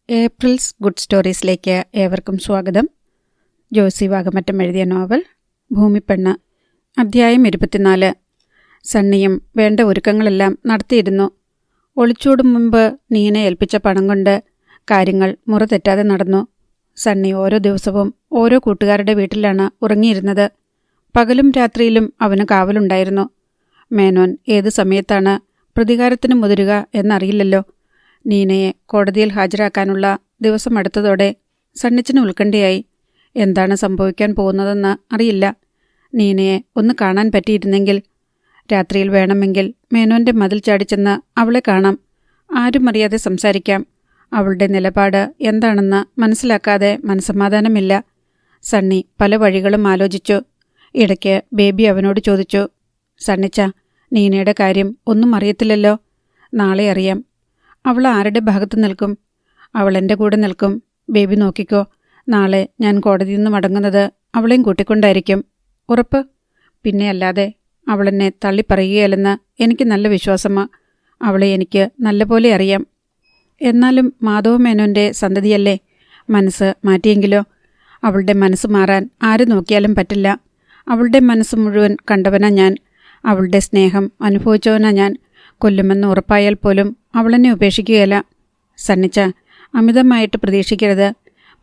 April's good സ്റ്റോറീസിലേക്ക് ഏവർക്കും സ്വാഗതം. ജോസി വാഗമറ്റം എഴുതിയ നോവൽ ഭൂമിപ്പെണ്ണ്, അധ്യായം 24. സണ്ണിയും വേണ്ട ഒരുക്കങ്ങളെല്ലാം നടത്തിയിരുന്നു. ഒളിച്ചോടും മുമ്പ് നീനെ ഏൽപ്പിച്ച പണം കൊണ്ട് കാര്യങ്ങൾ മുറ തെറ്റാതെ നടന്നു. സണ്ണി ഓരോ ദിവസവും ഓരോ കൂട്ടുകാരുടെ വീട്ടിലാണ് ഉറങ്ങിയിരുന്നത്. പകലും രാത്രിയിലും അവന് കാവലുണ്ടായിരുന്നു. മേനോൻ ഏതു സമയത്താണ് പ്രതികാരത്തിന് മുതിരുക എന്നറിയില്ലല്ലോ. നീനയെ കോടതിയിൽ ഹാജരാക്കാനുള്ള ദിവസം അടുത്തതോടെ സണ്ണിച്ചിന് ഉത്കണ്ഠയായി. എന്താണ് സംഭവിക്കാൻ പോകുന്നതെന്ന് അറിയില്ല. നീനയെ ഒന്ന് കാണാൻ പറ്റിയിരുന്നെങ്കിൽ. രാത്രിയിൽ വേണമെങ്കിൽ മേനോന്റെ മതിൽ ചാടിച്ചെന്ന് അവളെ കാണാം. ആരും അറിയാതെ സംസാരിക്കാം. അവളുടെ നിലപാട് എന്താണെന്ന് മനസ്സിലാക്കാതെ മനസ്സമാധാനമില്ല. സണ്ണി പല വഴികളും ആലോചിച്ചു. ഇടയ്ക്ക് ബേബി അവനോട് ചോദിച്ചു, സണ്ണിച്ച, നീനയുടെ കാര്യം ഒന്നും അറിയത്തില്ലല്ലോ. നാളെ അറിയാം. അവൾ ആരുടെ ഭാഗത്ത് നിൽക്കും? അവൾ എൻ്റെ കൂടെ നിൽക്കും. ബേബി നോക്കിക്കോ, നാളെ ഞാൻ കോടതിയിൽ നിന്ന് മടങ്ങുന്നത് അവളെയും കൂട്ടിക്കൊണ്ടായിരിക്കും. ഉറപ്പ്? പിന്നെ അല്ലാതെ. അവളെന്നെ തള്ളിപ്പറയുകയല്ലെന്ന് എനിക്ക് നല്ല വിശ്വാസമാണ്. അവളെ എനിക്ക് നല്ലപോലെ അറിയാം. എന്നാലും മാധവ മേനോൻ്റെ സന്തതിയല്ലേ. മനസ്സ് മാറ്റിയെങ്കിലോ? അവളുടെ മനസ്സ് മാറാൻ ആര് നോക്കിയാലും പറ്റില്ല. അവളുടെ മനസ്സ് മുഴുവൻ കണ്ടവനാ ഞാൻ. അവളുടെ സ്നേഹം അനുഭവിച്ചവനാ ഞാൻ. കൊല്ലുമെന്ന് ഉറപ്പായാൽ പോലും അവളെന്നെ ഉപേക്ഷിക്കുകയല്ല. സണ്ണിച്ച, അമിതമായിട്ട് പ്രതീക്ഷിക്കരുത്.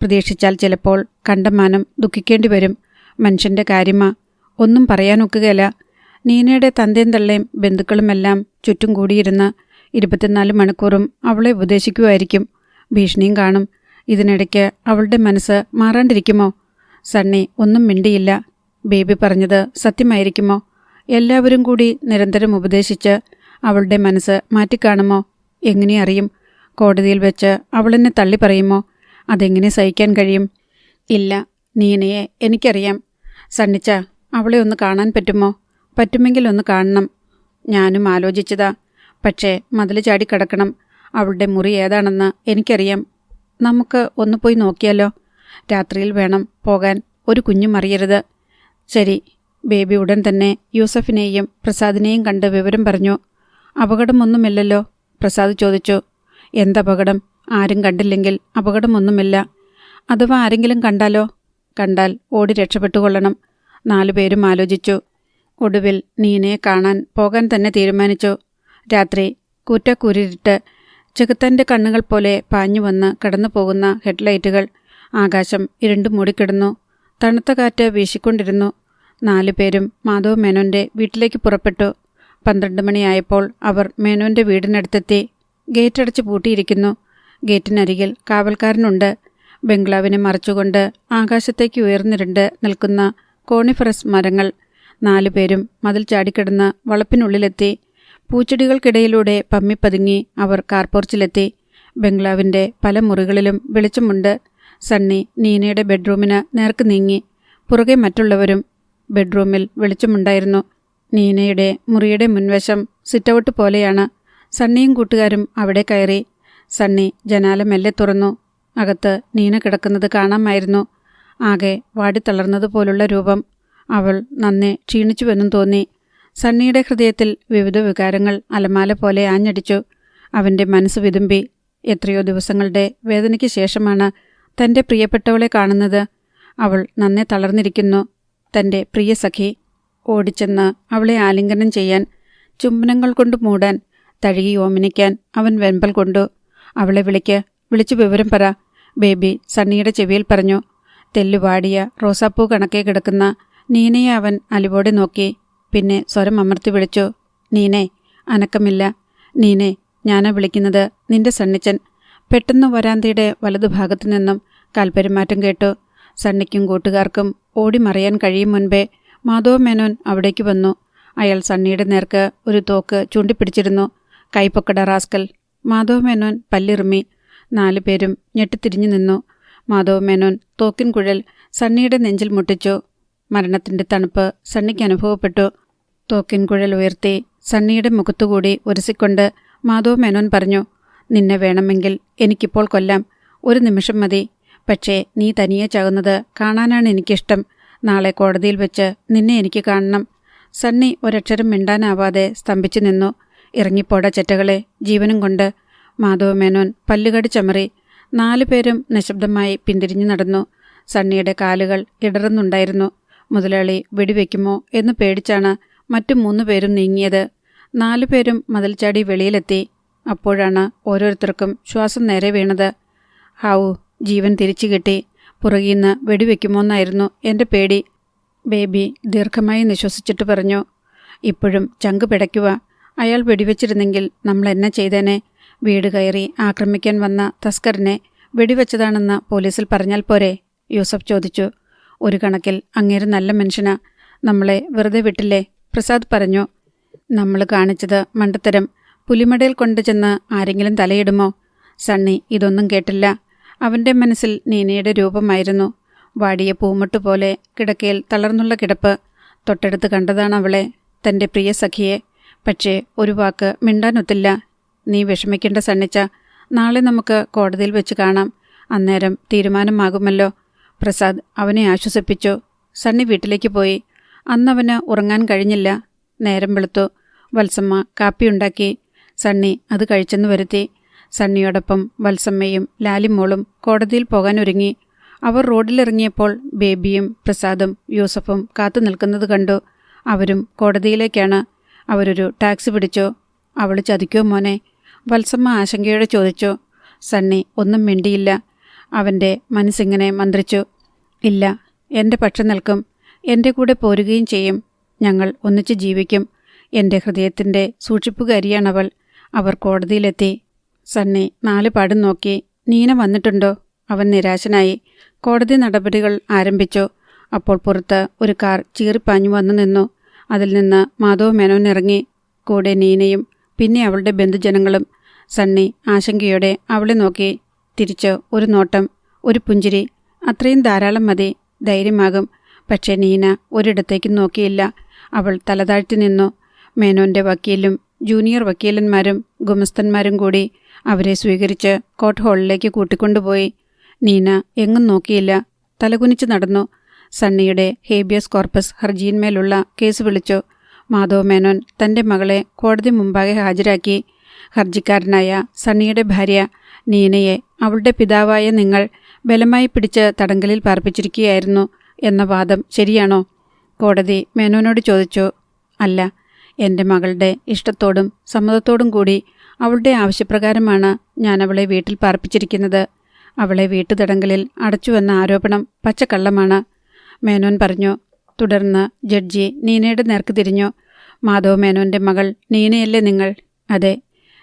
പ്രതീക്ഷിച്ചാൽ ചിലപ്പോൾ കണ്ടമാനം ദുഃഖിക്കേണ്ടി വരും. മനുഷ്യൻ്റെ കാര്യമാ, ഒന്നും പറയാനൊക്കുകയല്ല. നീനയുടെ തന്തയും തള്ളയും ബന്ധുക്കളുമെല്ലാം ചുറ്റും കൂടിയിരുന്ന് 24 മണിക്കൂറും അവളെ ഉപദേശിക്കുമായിരിക്കും. ഭീഷണിയും കാണും. ഇതിനിടയ്ക്ക് അവളുടെ മനസ്സ് മാറാണ്ടിരിക്കുമോ? സണ്ണി ഒന്നും മിണ്ടിയില്ല. ബേബി പറഞ്ഞത് സത്യമായിരിക്കുമോ? എല്ലാവരും കൂടി നിരന്തരം ഉപദേശിച്ച് അവളുടെ മനസ്സ് മാറ്റിക്കാണുമോ? എങ്ങനെ അറിയും? കോടതിയിൽ വെച്ച് അവളെന്നെ തള്ളി പറയുമോ? അതെങ്ങനെ സഹിക്കാൻ കഴിയും? ഇല്ല, നീനയെ എനിക്കറിയാം. സണ്ണിച്ച, അവളെ ഒന്ന് കാണാൻ പറ്റുമോ? പറ്റുമെങ്കിൽ ഒന്ന് കാണണം. ഞാനും ആലോചിച്ചതാ. പക്ഷേ മതിൽ ചാടിക്കിടക്കണം. അവളുടെ മുറി ഏതാണെന്ന് എനിക്കറിയാം. നമുക്ക് ഒന്ന് പോയി നോക്കിയാലോ? രാത്രിയിൽ വേണം പോകാൻ. ഒരു കുഞ്ഞും അറിയരുത്. ശരി. ബേബി ഉടൻ തന്നെ യൂസഫിനെയും പ്രസാദിനെയും കണ്ട് വിവരം പറഞ്ഞു. അപകടമൊന്നുമില്ലല്ലോ? പ്രസാദ് ചോദിച്ചു. എന്തപകടം? ആരും കണ്ടില്ലെങ്കിൽ അപകടമൊന്നുമില്ല. അഥവാ ആരെങ്കിലും കണ്ടാലോ? കണ്ടാൽ ഓടി രക്ഷപ്പെട്ടുകൊള്ളണം. 4 പേരും ആലോചിച്ചു. ഒടുവിൽ നീനയെ കാണാൻ പോകാൻ തന്നെ തീരുമാനിച്ചു. രാത്രി കൂറ്റക്കൂരിട്ട് ചെകുത്താൻ്റെ കണ്ണുകൾ പോലെ പാഞ്ഞു വന്ന് കടന്നു പോകുന്ന ഹെഡ്ലൈറ്റുകൾ. ആകാശം ഇരുണ്ടു മൂടിക്കിടന്നു. തണുത്ത കാറ്റ് വീശിക്കൊണ്ടിരുന്നു. 4 പേരും മാധവ മേനോന്റെ വീട്ടിലേക്ക് പുറപ്പെട്ടു. 12 മണിയായപ്പോൾ അവർ മേനോന്റെ വീടിനടുത്തെത്തി. ഗേറ്റ് അടച്ച് പൂട്ടിയിരിക്കുന്നു. ഗേറ്റിനരികിൽ കാവൽക്കാരനുണ്ട്. ബംഗ്ലാവിനെ മറച്ചുകൊണ്ട് ആകാശത്തേക്ക് ഉയർന്നിരുണ്ട് നിൽക്കുന്ന കോണിഫറസ് മരങ്ങൾ. 4 പേരും മതിൽ ചാടിക്കിടന്ന് വളപ്പിനുള്ളിലെത്തി. പൂച്ചെടികൾക്കിടയിലൂടെ പമ്മിപ്പതുങ്ങി അവർ കാർപോർച്ചിലെത്തി. ബംഗ്ലാവിൻ്റെ പല മുറികളിലും വെളിച്ചമുണ്ട്. സണ്ണി നീനയുടെ ബെഡ്റൂമിന് നേർക്ക് നീങ്ങി. പുറകെ മറ്റുള്ളവരും. ബെഡ്റൂമിൽ വെളിച്ചമുണ്ടായിരുന്നു. നീനയുടെ മുറിയുടെ മുൻവശം സിറ്റൗട്ട് പോലെയാണ്. സണ്ണിയും കൂട്ടുകാരും അവിടെ കയറി. സണ്ണി ജനാല മെല്ലെ തുറന്നു. അകത്ത് നീന കിടക്കുന്നത് കാണാമായിരുന്നു. ആകെ വാടിത്തളർന്നതുപോലുള്ള രൂപം. അവൾ നന്നെ ക്ഷീണിച്ചുവെന്നും തോന്നി. സണ്ണിയുടെ ഹൃദയത്തിൽ വിവിധ വികാരങ്ങൾ അലമാല പോലെ ആഞ്ഞടിച്ചു. അവൻ്റെ മനസ്സ് വിതുമ്പി. എത്രയോ ദിവസങ്ങളുടെ വേദനയ്ക്ക് ശേഷമാണ് തൻ്റെ പ്രിയപ്പെട്ടവളെ കാണുന്നത്. അവൾ നന്നെ തളർന്നിരിക്കുന്നു. തൻ്റെ പ്രിയ സഖി. ഓടിച്ചെന്ന് അവളെ ആലിംഗനം ചെയ്യാൻ, ചുംബനങ്ങൾ കൊണ്ട് മൂടാൻ, തഴുകി ഓമനിക്കാൻ അവൻ വെമ്പൽ കൊണ്ടു. അവളെ വിളിച്ചു വിവരം പറ. ബേബി സണ്ണിയുടെ ചെവിയിൽ പറഞ്ഞു. തെല്ലുവാടിയ റോസാപ്പൂ കണക്കെ കിടക്കുന്ന നീനയെ അവൻ അലിവോടെ നോക്കി. പിന്നെ സ്വരം അമർത്തി വിളിച്ചു. നീനെ. അനക്കമില്ല. നീനെ, ഞാനാ വിളിക്കുന്നത്, നിന്റെ സണ്ണിച്ചൻ. പെട്ടെന്ന് വരാന്തയുടെ വലതുഭാഗത്തു നിന്നും കാൽപെരുമാറ്റം കേട്ടു. സണ്ണിക്കും കൂട്ടുകാർക്കും ഓടിമറയാൻ കഴിയും മുൻപേ മാധവ മേനോൻ അവിടേക്ക് വന്നു. അയാൾ സണ്ണിയുടെ നേർക്ക് ഒരു തോക്ക് ചൂണ്ടിപ്പിടിച്ചിരുന്നു. കൈപ്പൊക്കട റാസ്കൽ. മാധവ മേനോൻ പല്ലിറുമ്മി. 4 പേരും ഞെട്ടിത്തിരിഞ്ഞു നിന്നു. മാധവ മേനോൻ തോക്കിൻ കുഴൽ സണ്ണിയുടെ നെഞ്ചിൽ മുട്ടിച്ചു. മരണത്തിൻ്റെ തണുപ്പ് സണ്ണിക്ക് അനുഭവപ്പെട്ടു. തോക്കിൻ കുഴൽ ഉയർത്തി സണ്ണിയുടെ മുഖത്തുകൂടി ഉരസിക്കൊണ്ട് മാധവ മേനോൻ പറഞ്ഞു, നിന്നെ വേണമെങ്കിൽ എനിക്കിപ്പോൾ കൊല്ലാം. ഒരു നിമിഷം മതി. പക്ഷേ നീ തനിയെ ചാകുന്നത് കാണാനാണ് എനിക്കിഷ്ടം. നാളെ കോടതിയിൽ വെച്ച് നിന്നെ എനിക്ക് കാണണം. സണ്ണി ഒരക്ഷരം മിണ്ടാനാവാതെ സ്തംഭിച്ചു നിന്നു. ഇറങ്ങിപ്പോട ചെറ്റകളെ, ജീവനും കൊണ്ട്. മാധവ മേനോൻ പല്ലുകടി ചമറി. 4 പേരും നിശബ്ദമായി പിന്തിരിഞ്ഞു നടന്നു. സണ്ണിയുടെ കാലുകൾ ഇടറുന്നുണ്ടായിരുന്നു. മുതലാളി വെടിവെക്കുമോ എന്ന് പേടിച്ചാണ് മറ്റു 3 പേരും നീങ്ങിയത്. 4 പേരും മതിൽ ചാടി വെളിയിലെത്തി. അപ്പോഴാണ് ഓരോരുത്തർക്കും ശ്വാസം നേരെ വീണത്. ഹാവു, ജീവൻ തിരിച്ചു കിട്ടി. പുറകീന്ന് വെടിവെക്കുമോന്നായിരുന്നു എൻ്റെ പേടി. ബേബി ദീർഘമായി നിശ്വസിച്ചിട്ട് പറഞ്ഞു. ഇപ്പോഴും ചങ്ക് പിടയ്ക്കുക. അയാൾ വെടിവെച്ചിരുന്നെങ്കിൽ നമ്മൾ എന്നെ ചെയ്തേനെ. വീട് കയറി ആക്രമിക്കാൻ വന്ന തസ്കറിനെ വെടിവെച്ചതാണെന്ന് പോലീസിൽ പറഞ്ഞാൽ പോരെ? യൂസഫ് ചോദിച്ചു. ഒരു കണക്കിൽ അങ്ങേര് നല്ല മനുഷ്യനാ. നമ്മളെ വെറുതെ വിട്ടില്ലേ? പ്രസാദ് പറഞ്ഞു. നമ്മൾ കാണിച്ചത് മണ്ടത്തരം. പുലിമടയിൽ കൊണ്ടുചെന്ന് ആരെങ്കിലും തലയിടുമോ? സണ്ണി ഇതൊന്നും കേട്ടില്ല. അവൻ്റെ മനസ്സിൽ നീനയുടെ രൂപമായിരുന്നു. വാടിയ പൂമുട്ട് പോലെ കിടക്കയിൽ തളർന്നുള്ള കിടപ്പ്. തൊട്ടടുത്ത് കണ്ടതാണ് അവളെ, തൻ്റെ പ്രിയ സഖിയെ. പക്ഷേ ഒരു വാക്ക് മിണ്ടാനൊത്തില്ല. നീ വിഷമിക്കേണ്ട സണ്ണിച്ച. നാളെ നമുക്ക് കോടതിയിൽ വെച്ച് കാണാം. അന്നേരം തീരുമാനമാകുമല്ലോ. പ്രസാദ് അവനെ ആശ്വസിപ്പിച്ചു. സണ്ണി വീട്ടിലേക്ക് പോയി. അന്നവന് ഉറങ്ങാൻ കഴിഞ്ഞില്ല. നേരം വെളുത്തു. വത്സമ്മ കാപ്പിയുണ്ടാക്കി. സണ്ണി അത് കഴിച്ചെന്ന് വരുത്തി. സണ്ണിയോടൊപ്പം വത്സമ്മയും ലാലിമോളും കോടതിയിൽ പോകാൻ ഒരുങ്ങി. അവർ റോഡിലിറങ്ങിയപ്പോൾ ബേബിയും പ്രസാദും യൂസഫും കാത്തു നിൽക്കുന്നത് കണ്ടു. അവരും കോടതിയിലേക്കാണ്. അവരൊരു ടാക്സി പിടിച്ചു. അവൾ ചതിക്കോ മോനെ? വത്സമ്മ ആശങ്കയോടെ ചോദിച്ചു. സണ്ണി ഒന്നും മിണ്ടിയില്ല. അവൻ്റെ മനസ്സിങ്ങനെ മന്ത്രിച്ചു. ഇല്ല, എൻ്റെ പക്ഷം നിൽക്കും. എൻ്റെ കൂടെ പോരുകയും ചെയ്യും. ഞങ്ങൾ ഒന്നിച്ച് ജീവിക്കും. എൻ്റെ ഹൃദയത്തിൻ്റെ സൂക്ഷിപ്പുകാരിയാണവൾ. അവർ കോടതിയിലെത്തി. സണ്ണി 4 പാടും നോക്കി. നീന വന്നിട്ടുണ്ടോ? അവൻ നിരാശനായി. കോടതി നടപടികൾ ആരംഭിച്ചു. അപ്പോൾ പുറത്ത് ഒരു കാർ ചീറിപ്പാഞ്ഞു വന്നു നിന്നു. അതിൽ നിന്ന് മാധവ് മേനോൻ ഇറങ്ങി. കൂടെ നീനയും പിന്നെ അവളുടെ ബന്ധുജനങ്ങളും. സണ്ണി ആശങ്കയോടെ അവളെ നോക്കി. തിരിച്ച് ഒരു നോട്ടം, ഒരു പുഞ്ചിരി. അത്രയും ധാരാളം മതി. ധൈര്യമാകും. പക്ഷേ നീന ഒരിടത്തേക്കും നോക്കിയില്ല. അവൾ തലതാഴ്ത്തി നിന്നു. മേനോൻ്റെ വക്കീലും ജൂനിയർ വക്കീലന്മാരും ഗുമസ്തന്മാരും കൂടി അവരെ സ്വീകരിച്ച് കോർട്ട് ഹാളിലേക്ക് കൂട്ടിക്കൊണ്ടുപോയി. നീന എങ്ങും നോക്കിയില്ല. തലകുനിച്ച് നടന്നു. സണ്ണിയുടെ ഹേബിയസ് കോർപ്പസ് ഹർജിയിന്മേലുള്ള കേസ് വിളിച്ചു. മാധവ് മേനോൻ തൻ്റെ മകളെ കോടതി മുമ്പാകെ ഹാജരാക്കി. ഹർജിക്കാരനായ സണ്ണിയുടെ ഭാര്യ നീനയെ അവളുടെ പിതാവായ നിങ്ങൾ ബലമായി പിടിച്ച് തടങ്കലിൽ പാർപ്പിച്ചിരിക്കുകയായിരുന്നു എന്ന വാദം ശരിയാണോ? കോടതി മേനോനോട് ചോദിച്ചു. അല്ല, എൻ്റെ മകളുടെ ഇഷ്ടത്തോടും സമ്മതത്തോടും കൂടി അവളുടെ ആവശ്യപ്രകാരമാണ് ഞാൻ അവളെ വീട്ടിൽ പാർപ്പിച്ചിരിക്കുന്നത്. അവളെ വീട്ടുതടങ്കലിൽ അടച്ചുവെന്ന ആരോപണം പച്ചക്കള്ളമാണ്, മേനോൻ പറഞ്ഞു. തുടർന്ന് ജഡ്ജി നീനയുടെ നേർക്ക് തിരിഞ്ഞു. മാധവ് മേനോൻ്റെ മകൾ നീനയല്ലേ നിങ്ങൾ? അതെ.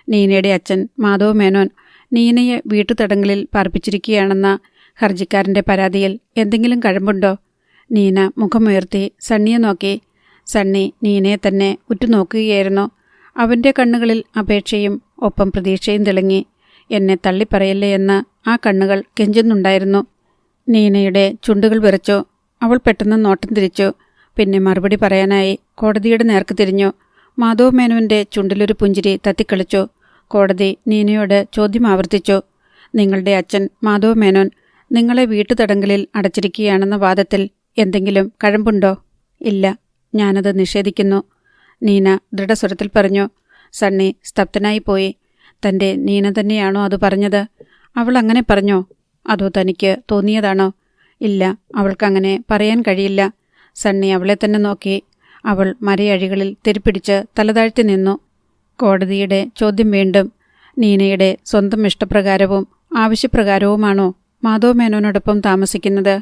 നീനയുടെ അച്ഛൻ മാധവ് മേനോൻ നീനയെ വീട്ടുതടങ്കലിൽ പാർപ്പിച്ചിരിക്കുകയാണെന്ന ഹർജിക്കാരൻ്റെ പരാതിയിൽ എന്തെങ്കിലും കഴമ്പുണ്ടോ? നീന മുഖമുയർത്തി സണ്ണിയെ നോക്കി. സണ്ണി നീനയെ തന്നെ ഉറ്റുനോക്കുകയായിരുന്നു. അവൻ്റെ കണ്ണുകളിൽ അപേക്ഷയും ഒപ്പം പ്രതീക്ഷയും തിളങ്ങി. എന്നെ തള്ളിപ്പറയല്ലേ എന്ന് ആ കണ്ണുകൾ കെഞ്ചുന്നുണ്ടായിരുന്നു. നീനയുടെ ചുണ്ടുകൾ വിറച്ചു. അവൾ പെട്ടെന്ന് നോട്ടം തിരിച്ചു. പിന്നെ മറുപടി പറയാനായി കോടതിയുടെ നേർക്ക് തിരിഞ്ഞു. മാധവ് മേനോൻ്റെ ചുണ്ടിലൊരു പുഞ്ചിരി തത്തിക്കളിച്ചു. കോടതി നീനയോട് ചോദ്യം ആവർത്തിച്ചു. നിങ്ങളുടെ അച്ഛൻ മാധവ് മേനോൻ നിങ്ങളെ വീട്ടുതടങ്കലിൽ അടച്ചിരിക്കുകയാണെന്ന വാദത്തിൽ എന്തെങ്കിലും കഴമ്പുണ്ടോ? ഇല്ല, ഞാനത് നിഷേധിക്കുന്നു, നീന ദൃഢസ്വരത്തിൽ പറഞ്ഞു. സണ്ണി സ്തബ്ധനായി പോയി. തൻ്റെ നീന തന്നെയാണോ അത് പറഞ്ഞത്? അവൾ അങ്ങനെ പറഞ്ഞോ? അതോ തനിക്ക് തോന്നിയതാണോ? ഇല്ല, അവൾക്കങ്ങനെ പറയാൻ കഴിയില്ല. സണ്ണി അവളെ തന്നെ നോക്കി. അവൾ മരയഴികളിൽ തെരിപ്പിടിച്ച് തലതാഴ്ത്തി നിന്നു. കോടതിയുടെ ചോദ്യം വീണ്ടും. നീനയുടെ സ്വന്തം ഇഷ്ടപ്രകാരവും ആവശ്യപ്രകാരവുമാണോ മാധവ് മേനോനോടൊപ്പം താമസിക്കുന്നത്?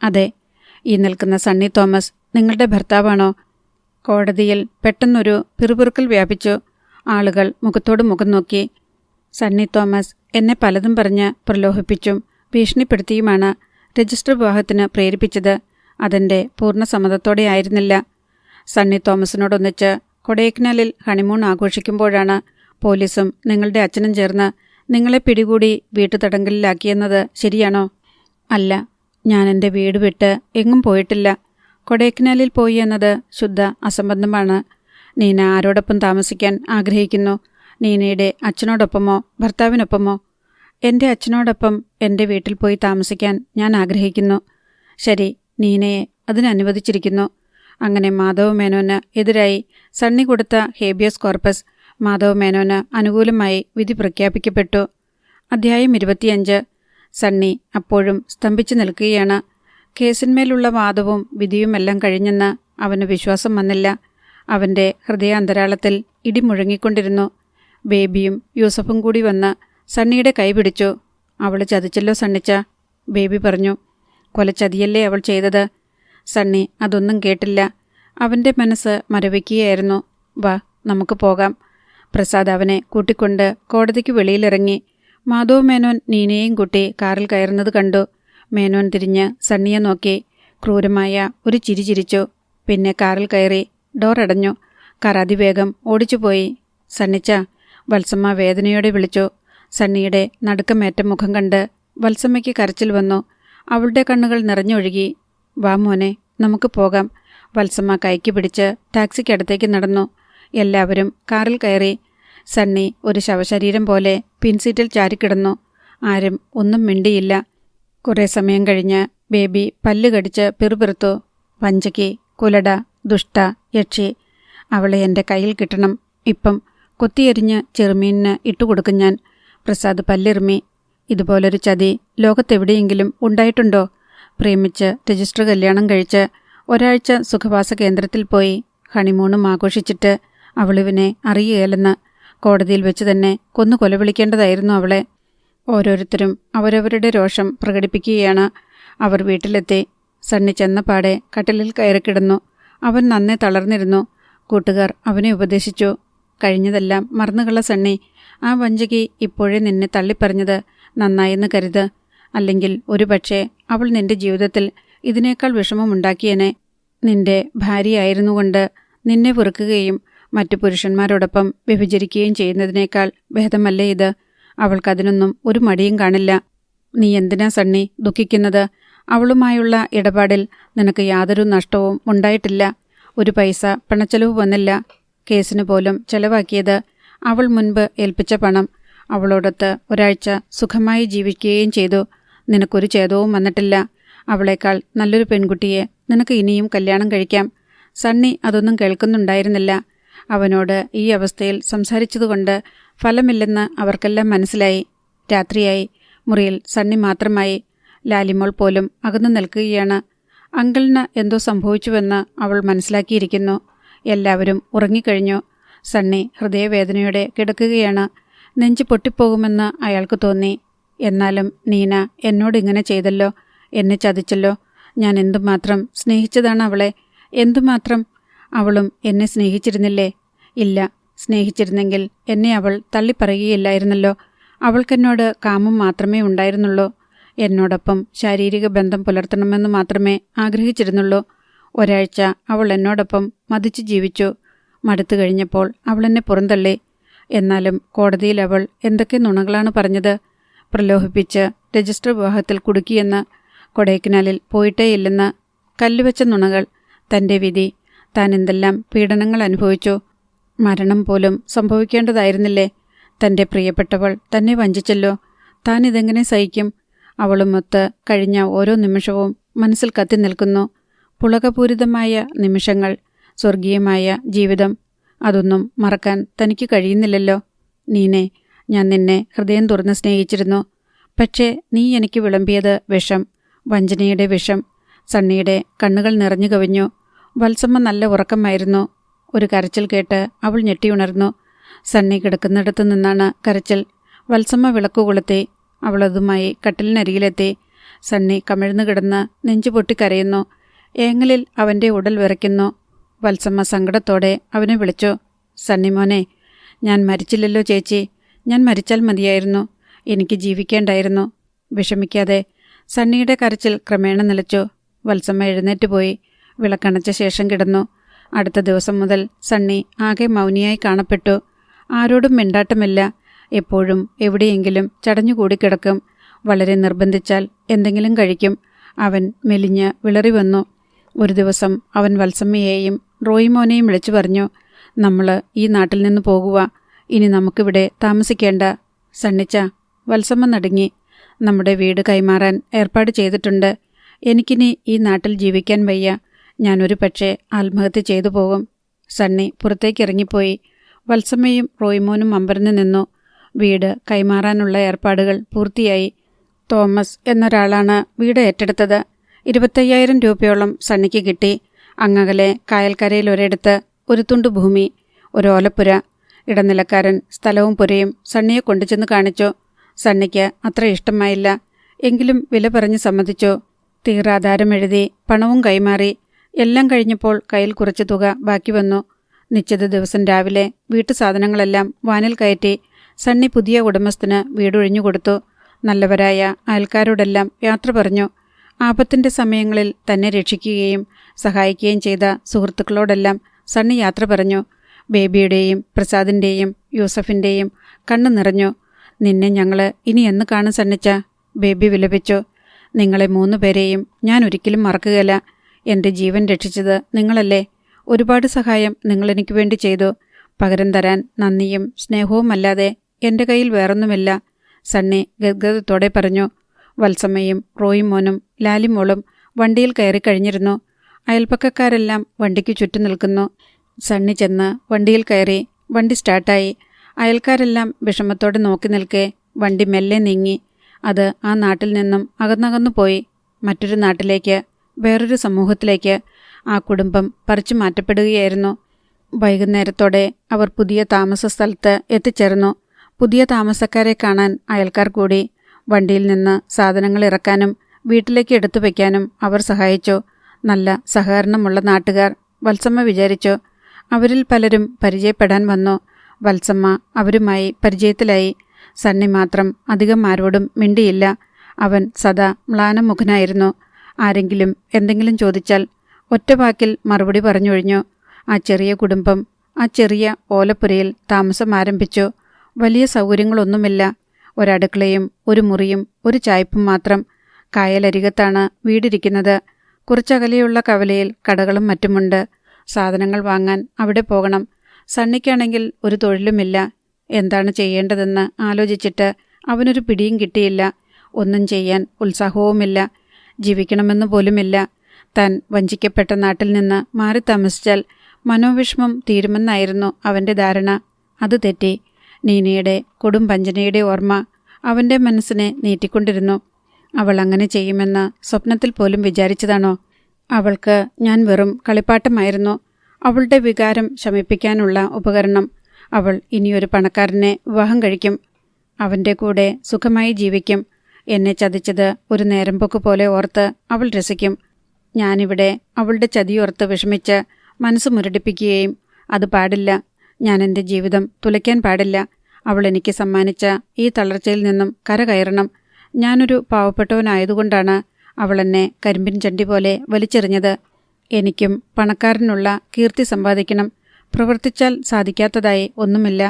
അതെ. ഈ നിൽക്കുന്ന സണ്ണി തോമസ് നിങ്ങളുടെ ഭർത്താവാണോ? കോടതിയിൽ പെട്ടെന്നൊരു പിറുപിറുക്കൽ വ്യാപിച്ചു. ആളുകൾ മുഖത്തോട് മുഖം നോക്കി. സണ്ണി തോമസ് എന്നെ പലതും പറഞ്ഞ് പ്രലോഭിപ്പിച്ചും ഭീഷണിപ്പെടുത്തിയുമാണ് രജിസ്റ്റർ വിവാഹത്തിന് പ്രേരിപ്പിച്ചത്. അതെൻ്റെ പൂർണ്ണ സമ്മതത്തോടെ ആയിരുന്നില്ല. സണ്ണി തോമസിനോടൊന്നിച്ച് കൊടൈക്കനാലിൽ ഹണിമൂൺ ആഘോഷിക്കുമ്പോഴാണ് പോലീസും നിങ്ങളുടെ അച്ഛനും ചേർന്ന് നിങ്ങളെ പിടികൂടി വീട്ടുതടങ്കലിലാക്കിയെന്നത് ശരിയാണോ? അല്ല, ഞാൻ എൻ്റെ വീട് വിട്ട് എങ്ങും പോയിട്ടില്ല. കൊടൈക്കനാലിൽ പോയി എന്നത് ശുദ്ധ അസംബന്ധമാണ്. നീന ആരോടൊപ്പം താമസിക്കാൻ ആഗ്രഹിക്കുന്നു? നീനയുടെ അച്ഛനോടൊപ്പമോ ഭർത്താവിനൊപ്പമോ? എൻ്റെ അച്ഛനോടൊപ്പം എൻ്റെ വീട്ടിൽ പോയി താമസിക്കാൻ ഞാൻ ആഗ്രഹിക്കുന്നു. ശരി, നീനയെ അതിനനുവദിച്ചിരിക്കുന്നു. അങ്ങനെ മാധവ് മേനോന് എതിരായി സണ്ണി കൊടുത്ത ഹേബിയസ് കോർപ്പസ് മാധവ് മേനോന് അനുകൂലമായി വിധി പ്രഖ്യാപിക്കപ്പെട്ടു. അധ്യായം 25. സണ്ണി അപ്പോഴും സ്തംഭിച്ചു നിൽക്കുകയാണ്. കേസിന്മേലുള്ള വാദവും വിധിയുമെല്ലാം കഴിഞ്ഞെന്ന് അവന് വിശ്വാസം വന്നില്ല. അവൻ്റെ ഹൃദയാന്തരാളത്തിൽ ഇടിമുഴങ്ങിക്കൊണ്ടിരുന്നു. ബേബിയും യൂസഫും കൂടി വന്ന് സണ്ണിയുടെ കൈ പിടിച്ചു. അവൾ ചതിച്ചല്ലോ സണ്ണിച്ച, ബേബി പറഞ്ഞു. കൊലച്ചതിയല്ലേ അവൾ ചെയ്തത്? സണ്ണി അതൊന്നും കേട്ടില്ല. അവൻ്റെ മനസ്സ് മരവിക്കുകയായിരുന്നു. വാ, നമുക്ക് പോകാം. പ്രസാദ് അവനെ കൂട്ടിക്കൊണ്ട് കോടതിക്ക് വെളിയിലിറങ്ങി. മാധവ് മേനോൻ നീനയെയും കൂട്ടി കാറിൽ കയറുന്നത് കണ്ടു. മേനോൻ തിരിഞ്ഞ് സണ്ണിയെ നോക്കി ക്രൂരമായ ഒരു ചിരി ചിരിച്ചു. പിന്നെ കാറിൽ കയറി. ഡോർ അടഞ്ഞു. കാർ അതിവേഗം ഓടിച്ചുപോയി. സണ്ണിച്ച, വത്സമ്മ വേദനയോടെ വിളിച്ചു. സണ്ണിയുടെ നടുക്കമേറ്റ മുഖം കണ്ട് വത്സമ്മയ്ക്ക് കരച്ചിൽ വന്നു. അവളുടെ കണ്ണുകൾ നിറഞ്ഞൊഴുകി. വാ മോനെ, നമുക്ക് പോകാം. വത്സമ്മ കൈക്ക് പിടിച്ച് ടാക്സിക്കടുത്തേക്ക് നടന്നു. എല്ലാവരും കാറിൽ കയറി. സണ്ണി ഒരു ശവശരീരം പോലെ പിൻസീറ്റിൽ ചാരിക്കിടന്നു. ആരും ഒന്നും മിണ്ടിയില്ല. കുറേ സമയം കഴിഞ്ഞ് ബേബി പല്ല് കടിച്ച് പിറുപിറുത്തു. വഞ്ചകി, കുലട, ദുഷ്ട, യക്ഷി, അവളെ എൻ്റെ കയ്യിൽ കിട്ടണം. ഇപ്പം കൊത്തിയെരിഞ്ഞ് ചെറുമീനിന് ഇട്ടുകൊടുക്കും ഞാൻ. പ്രസാദ് പല്ലിറുമി. ഇതുപോലൊരു ചതി ലോകത്തെവിടെയെങ്കിലും ഉണ്ടായിട്ടുണ്ടോ? പ്രേമിച്ച് രജിസ്റ്റർ കല്യാണം കഴിച്ച് ഒരാഴ്ച സുഖവാസ കേന്ദ്രത്തിൽ പോയി ഹണിമൂണും ആഘോഷിച്ചിട്ട് അവളിവനെ അറിയുകയല്ലെന്ന്. കോടതിയിൽ വെച്ച് തന്നെ കൊന്നു കൊലവിളിക്കേണ്ടതായിരുന്നു അവളെ. ഓരോരുത്തരും അവരവരുടെ രോഷം പ്രകടിപ്പിക്കുകയാണ്. അവർ വീട്ടിലെത്തി. സണ്ണി ചെന്നപാടെ കട്ടിലിൽ കയറിക്കിടന്നു. അവൻ നന്നേ തളർന്നിരുന്നു. കൂട്ടുകാർ അവനെ ഉപദേശിച്ചു. കഴിഞ്ഞതെല്ലാം മറന്നുകള സണ്ണി. ആ വഞ്ചകി ഇപ്പോഴേ നിന്നെ തള്ളിപ്പറഞ്ഞത് നന്നായെന്ന് കരുത്. അല്ലെങ്കിൽ ഒരുപക്ഷെ അവൾ നിന്റെ ജീവിതത്തിൽ ഇതിനേക്കാൾ വിഷമമുണ്ടാക്കിയേനെ. നിന്റെ ഭാര്യയായിരുന്നുകൊണ്ട് നിന്നെ വെറുക്കുകയും മറ്റു പുരുഷന്മാരോടൊപ്പം വ്യഭിചരിക്കുകയും ചെയ്യുന്നതിനേക്കാൾ ഭേദമല്ലേ ഇത്? അവൾക്കതിനൊന്നും ഒരു മടിയും കാണില്ല. നീ എന്തിനാ സണ്ണി ദുഃഖിക്കുന്നത്? അവളുമായുള്ള ഇടപാടിൽ നിനക്ക് യാതൊരു നഷ്ടവും ഉണ്ടായിട്ടില്ല. ഒരു പൈസ പണച്ചെലവ് വന്നില്ല. കേസിന് പോലും ചെലവാക്കിയത് അവൾ മുൻപ് ഏൽപ്പിച്ച പണം. അവളോടൊത്ത് ഒരാഴ്ച സുഖമായി ജീവിക്കുകയും ചെയ്തു. നിനക്കൊരു ഛേദവും വന്നിട്ടില്ല. അവളേക്കാൾ നല്ലൊരു പെൺകുട്ടിയെ നിനക്ക് ഇനിയും കല്യാണം കഴിക്കാം. സണ്ണി അതൊന്നും കേൾക്കുന്നുണ്ടായിരുന്നില്ല. അവനോട് ഈ അവസ്ഥയിൽ സംസാരിച്ചതുകൊണ്ട് ഫലമില്ലെന്ന് അവർക്കെല്ലാം മനസ്സിലായി. രാത്രിയായി. മുറിയിൽ സണ്ണി മാത്രമായി. ലാലിമോൾ പോലും അകന്നു നിൽക്കുകയാണ്. അങ്കിളിന് എന്തോ സംഭവിച്ചുവെന്ന് അവൾ മനസ്സിലാക്കിയിരിക്കുന്നു. എല്ലാവരും ഉറങ്ങിക്കഴിഞ്ഞു. സണ്ണി ഹൃദയവേദനയോടെ കിടക്കുകയാണ്. നെഞ്ച് പൊട്ടിപ്പോകുമെന്ന് അയാൾക്ക് തോന്നി. എന്നാലും നീന എന്നോടിങ്ങനെ ചെയ്തല്ലോ, എന്നെ ചതിച്ചല്ലോ. ഞാൻ എന്തുമാത്രം സ്നേഹിച്ചതാണ് അവളെ, എന്തുമാത്രം. അവളും എന്നെ സ്നേഹിച്ചിരുന്നില്ലേ? ഇല്ല, സ്നേഹിച്ചിരുന്നെങ്കിൽ എന്നെ അവൾ തള്ളിപ്പറയുകയില്ലായിരുന്നല്ലോ. അവൾക്കെന്നോട് കാമം മാത്രമേ ഉണ്ടായിരുന്നുള്ളൂ. എന്നോടൊപ്പം ശാരീരിക ബന്ധം പുലർത്തണമെന്ന് മാത്രമേ ആഗ്രഹിച്ചിരുന്നുള്ളൂ. ഒരാഴ്ച അവൾ എന്നോടൊപ്പം മതിച്ച് ജീവിച്ചു. മടുത്തു കഴിഞ്ഞപ്പോൾ അവളെന്നെ പുറന്തള്ളി. എന്നാലും കോടതിയിൽ അവൾ എന്തൊക്കെ നുണകളാണ് പറഞ്ഞത്. പ്രലോഭിപ്പിച്ച് രജിസ്റ്റർ വിവാഹത്തിൽ കുടുക്കിയെന്ന്, കൊടൈക്കനാലിൽ പോയിട്ടേയില്ലെന്ന്, കല്ലുവെച്ച നുണകൾ. തൻ്റെ വിധി. താൻ എന്തെല്ലാം പീഡനങ്ങൾ അനുഭവിച്ചു. മരണം പോലും സംഭവിക്കേണ്ടതായിരുന്നില്ലേ? തൻ്റെ പ്രിയപ്പെട്ടവൾ തന്നെ വഞ്ചിച്ചല്ലോ. താൻ ഇതെങ്ങനെ സഹിക്കും? അവളുമൊത്ത് കഴിഞ്ഞ ഓരോ നിമിഷവും മനസ്സിൽ കത്തി നിൽക്കുന്നു. പുളകപൂരിതമായ നിമിഷങ്ങൾ, സ്വർഗീയമായ ജീവിതം. അതൊന്നും മറക്കാൻ തനിക്ക് കഴിയുന്നില്ലല്ലോ. നീനെ, ഞാൻ നിന്നെ ഹൃദയം തുറന്ന് സ്നേഹിച്ചിരുന്നു. പക്ഷേ നീ എനിക്ക് വിളമ്പിയത് വിഷം, വഞ്ചനയുടെ വിഷം. സണ്ണിയുടെ കണ്ണുകൾ നിറഞ്ഞു കവിഞ്ഞു. വത്സമ്മ നല്ല ഉറക്കമായിരുന്നു. ഒരു കരച്ചിൽ കേട്ട് അവൾ ഞെട്ടിയുണർന്നു. സണ്ണി കിടക്കുന്നിടത്തു നിന്നാണ് കരച്ചിൽ. വത്സമ്മ വിളക്കു കൊളുത്തി. അവളതുമായി കട്ടിലിനരികിലെത്തി. സണ്ണി കമിഴ്ന്നു കിടന്ന് നെഞ്ചു പൊട്ടിക്കരയുന്നു. ഏങ്ങലിൽ അവൻ്റെ ഉടൽ വിറയ്ക്കുന്നു. വത്സമ്മ സങ്കടത്തോടെ അവനെ വിളിച്ചു. സണ്ണി മോനെ, ഞാൻ മരിച്ചില്ലല്ലോ ചേച്ചി. ഞാൻ മരിച്ചാൽ മതിയായിരുന്നു. എനിക്ക് ജീവിക്കേണ്ടായിരുന്നു. വിഷമിക്കാതെ. സണ്ണിയുടെ കരച്ചിൽ ക്രമേണ നിലച്ചു. വത്സമ്മ എഴുന്നേറ്റ് പോയി. വിളക്കണച്ച ശേഷം കിടന്നു. അടുത്ത ദിവസം മുതൽ സണ്ണി ആകെ മൗനിയായി കാണപ്പെട്ടു. ആരോടും മിണ്ടാട്ടമില്ല. എപ്പോഴും എവിടെയെങ്കിലും ചടഞ്ഞുകൂടി കിടക്കും. വളരെ നിർബന്ധിച്ചാൽ എന്തെങ്കിലും കഴിക്കും. അവൻ മെലിഞ്ഞ് വിളറി വന്നു. ഒരു ദിവസം അവൻ വത്സമ്മയെയും റോയിമോനെയും വിളിച്ചു പറഞ്ഞു, നമ്മൾ ഈ നാട്ടിൽ നിന്ന് പോകുക. ഇനി നമുക്കിവിടെ താമസിക്കേണ്ട. സണ്ണിച്ച. വത്സമ്മ നടുങ്ങി. നമ്മുടെ വീട് കൈമാറാൻ ഏർപ്പാട് ചെയ്തിട്ടുണ്ട്. എനിക്കിനി ഈ നാട്ടിൽ ജീവിക്കാൻ വയ്യ. ഞാനൊരു പക്ഷേ ആത്മഹത്യ ചെയ്തു പോകും. സണ്ണി പുറത്തേക്കിറങ്ങിപ്പോയി. വത്സമ്മയും റോയിമോനും അമ്പരന്ന് നിന്നു. വീട് കൈമാറാനുള്ള ഏർപ്പാടുകൾ പൂർത്തിയായി. തോമസ് എന്നൊരാളാണ് വീട് ഏറ്റെടുത്തത്. 25,000 രൂപയോളം സണ്ണിക്ക് കിട്ടി. അങ്ങകലെ കായൽക്കരയിൽ ഒരിടത്ത് ഒരു തുണ്ട് ഭൂമി, ഒരു ഓലപ്പുര. ഇടനിലക്കാരൻ സ്ഥലവും പുരയും സണ്ണിയെ കൊണ്ടുചെന്ന് കാണിച്ചു. സണ്ണിക്ക് അത്ര ഇഷ്ടമായില്ല. എങ്കിലും വില പറഞ്ഞ് സമ്മതിച്ചു. തീറാധാരം എഴുതി പണവും കൈമാറി. എല്ലാം കഴിഞ്ഞപ്പോൾ കയ്യിൽ കുറച്ച് തുക ബാക്കി വന്നു. നിശ്ചിത ദിവസം രാവിലെ വീട്ടു സാധനങ്ങളെല്ലാം വാനിൽ കയറ്റി സണ്ണി പുതിയ ഉടമസ്ഥന് വീടൊഴിഞ്ഞുകൊടുത്തു. നല്ലവരായ അയൽക്കാരോടെല്ലാം യാത്ര പറഞ്ഞു. ആപത്തിന്റെ സമയങ്ങളിൽ തന്നെ രക്ഷിക്കുകയും സഹായിക്കുകയും ചെയ്ത സുഹൃത്തുക്കളോടെല്ലാം സണ്ണി യാത്ര പറഞ്ഞു. ബേബിയുടെയും പ്രസാദിൻ്റെയും യൂസഫിൻ്റെയും കണ്ണു നിറഞ്ഞു. നിന്നെ ഞങ്ങൾ ഇനി എന്ന് കാണും സണ്ണിച്ച? ബേബി വിലപിച്ചു. നിങ്ങളെ 3 പേരെയും ഞാൻ ഒരിക്കലും മറക്കുകയില്ല. എൻ്റെ ജീവൻ രക്ഷിച്ചത് നിങ്ങളല്ലേ. ഒരുപാട് സഹായം നിങ്ങളെനിക്ക് വേണ്ടി ചെയ്തു. പകരം തരാൻ നന്ദിയും സ്നേഹവുമല്ലാതെ എൻ്റെ കയ്യിൽ വേറൊന്നുമില്ല, സണ്ണി ഗദ്ഗതത്തോടെ പറഞ്ഞു. വത്സമ്മയും റോയും മോനും ലാലിമോളും വണ്ടിയിൽ കയറി കഴിഞ്ഞിരുന്നു. അയൽപ്പക്കക്കാരെല്ലാം വണ്ടിക്ക് ചുറ്റും നിൽക്കുന്നു. സണ്ണി ചെന്ന് വണ്ടിയിൽ കയറി. വണ്ടി സ്റ്റാർട്ടായി. അയൽക്കാരെല്ലാം വിഷമത്തോടെ നോക്കി നിൽക്കെ വണ്ടി മെല്ലെ നീങ്ങി. അത് ആ നാട്ടിൽ നിന്നും അകന്നകന്നു പോയി. മറ്റൊരു നാട്ടിലേക്ക്, വേറൊരു സമൂഹത്തിലേക്ക് ആ കുടുംബം പറിച്ചു മാറ്റപ്പെടുകയായിരുന്നു. വൈകുന്നേരത്തോടെ അവർ പുതിയ താമസ സ്ഥലത്ത് എത്തിച്ചേർന്നു. പുതിയ താമസക്കാരെ കാണാൻ അയൽക്കാർ കൂടി. വണ്ടിയിൽ നിന്ന് സാധനങ്ങൾ ഇറക്കാനും വീട്ടിലേക്ക് എടുത്തു വയ്ക്കാനും അവർ സഹായിച്ചു. നല്ല സഹകരണമുള്ള നാട്ടുകാർ, വത്സമ്മ വിചാരിച്ചു. അവരിൽ പലരും പരിചയപ്പെടാൻ വന്നു. വത്സമ്മ അവരുമായി പരിചയത്തിലായി. സണ്ണി മാത്രം അധികം ആരോടും മിണ്ടിയില്ല. അവൻ സദാ മ്ലാനമുഖനായിരുന്നു. ആരെങ്കിലും എന്തെങ്കിലും ചോദിച്ചാൽ ഒറ്റ വാക്കിൽ മറുപടി പറഞ്ഞൊഴിഞ്ഞു. ആ ചെറിയ കുടുംബം ആ ചെറിയ ഓലപ്പുരയിൽ താമസം ആരംഭിച്ചു. വലിയ സൗകര്യങ്ങളൊന്നുമില്ല. ഒരടുക്കളയും ഒരു മുറിയും ഒരു ചായ്പും മാത്രം. കായലരികത്താണ് വീടിരിക്കുന്നത്. കുറച്ചകലെയുള്ള കവലയിൽ കടകളും മറ്റുമുണ്ട്. സാധനങ്ങൾ വാങ്ങാൻ അവിടെ പോകണം. സണ്ണിക്കാണെങ്കിൽ ഒരു തൊഴിലുമില്ല. എന്താണ് ചെയ്യേണ്ടതെന്ന് ആലോചിച്ചിട്ട് അവനൊരു പിടിയും കിട്ടിയില്ല. ഒന്നും ചെയ്യാൻ ഉത്സാഹവുമില്ല. ജീവിക്കണമെന്ന് പോലുമില്ല. താൻ വഞ്ചിക്കപ്പെട്ട നാട്ടിൽ നിന്ന് മാറി താമസിച്ചാൽ മനോവിഷമം തീരുമെന്നായിരുന്നു അവൻ്റെ ധാരണ. അത് തെറ്റി. നീനയുടെ കൊടും പഞ്ചനയുടെ ഓർമ്മ അവൻ്റെ മനസ്സിനെ നീട്ടിക്കൊണ്ടിരുന്നു. അവൾ അങ്ങനെ ചെയ്യുമെന്ന് സ്വപ്നത്തിൽ പോലും വിചാരിച്ചതാണോ? അവൾക്ക് ഞാൻ വെറും കളിപ്പാട്ടമായിരുന്നു, അവളുടെ വികാരം ശമിപ്പിക്കാനുള്ള ഉപകരണം. അവൾ ഇനിയൊരു പണക്കാരനെ വിവാഹം കഴിക്കും. അവൻ്റെ കൂടെ സുഖമായി ജീവിക്കും. എന്നെ ചതിച്ചത് ഒരു നേരംപോക്ക് പോലെ ഓർത്ത് അവൾ രസിക്കും. ഞാനിവിടെ അവളുടെ ചതിയോർത്ത് വിഷമിച്ച് മനസ്സ് മുരടിപ്പിക്കുകയും അത് പാടില്ല. ഞാൻ എൻ്റെ ജീവിതം തുലയ്ക്കാൻ പാടില്ല. അവൾ എനിക്ക് സമ്മാനിച്ച ഈ തളർച്ചയിൽ നിന്നും കരകയറണം. ഞാനൊരു പാവപ്പെട്ടവനായതുകൊണ്ടാണ് അവൾ എന്നെ കരിമ്പിൻ ചണ്ടി പോലെ വലിച്ചെറിഞ്ഞത്. എനിക്കും പണക്കാരനുള്ള കീർത്തി സമ്പാദിക്കണം. പ്രവർത്തിച്ചാൽ സാധിക്കാത്തതായി ഒന്നുമില്ല.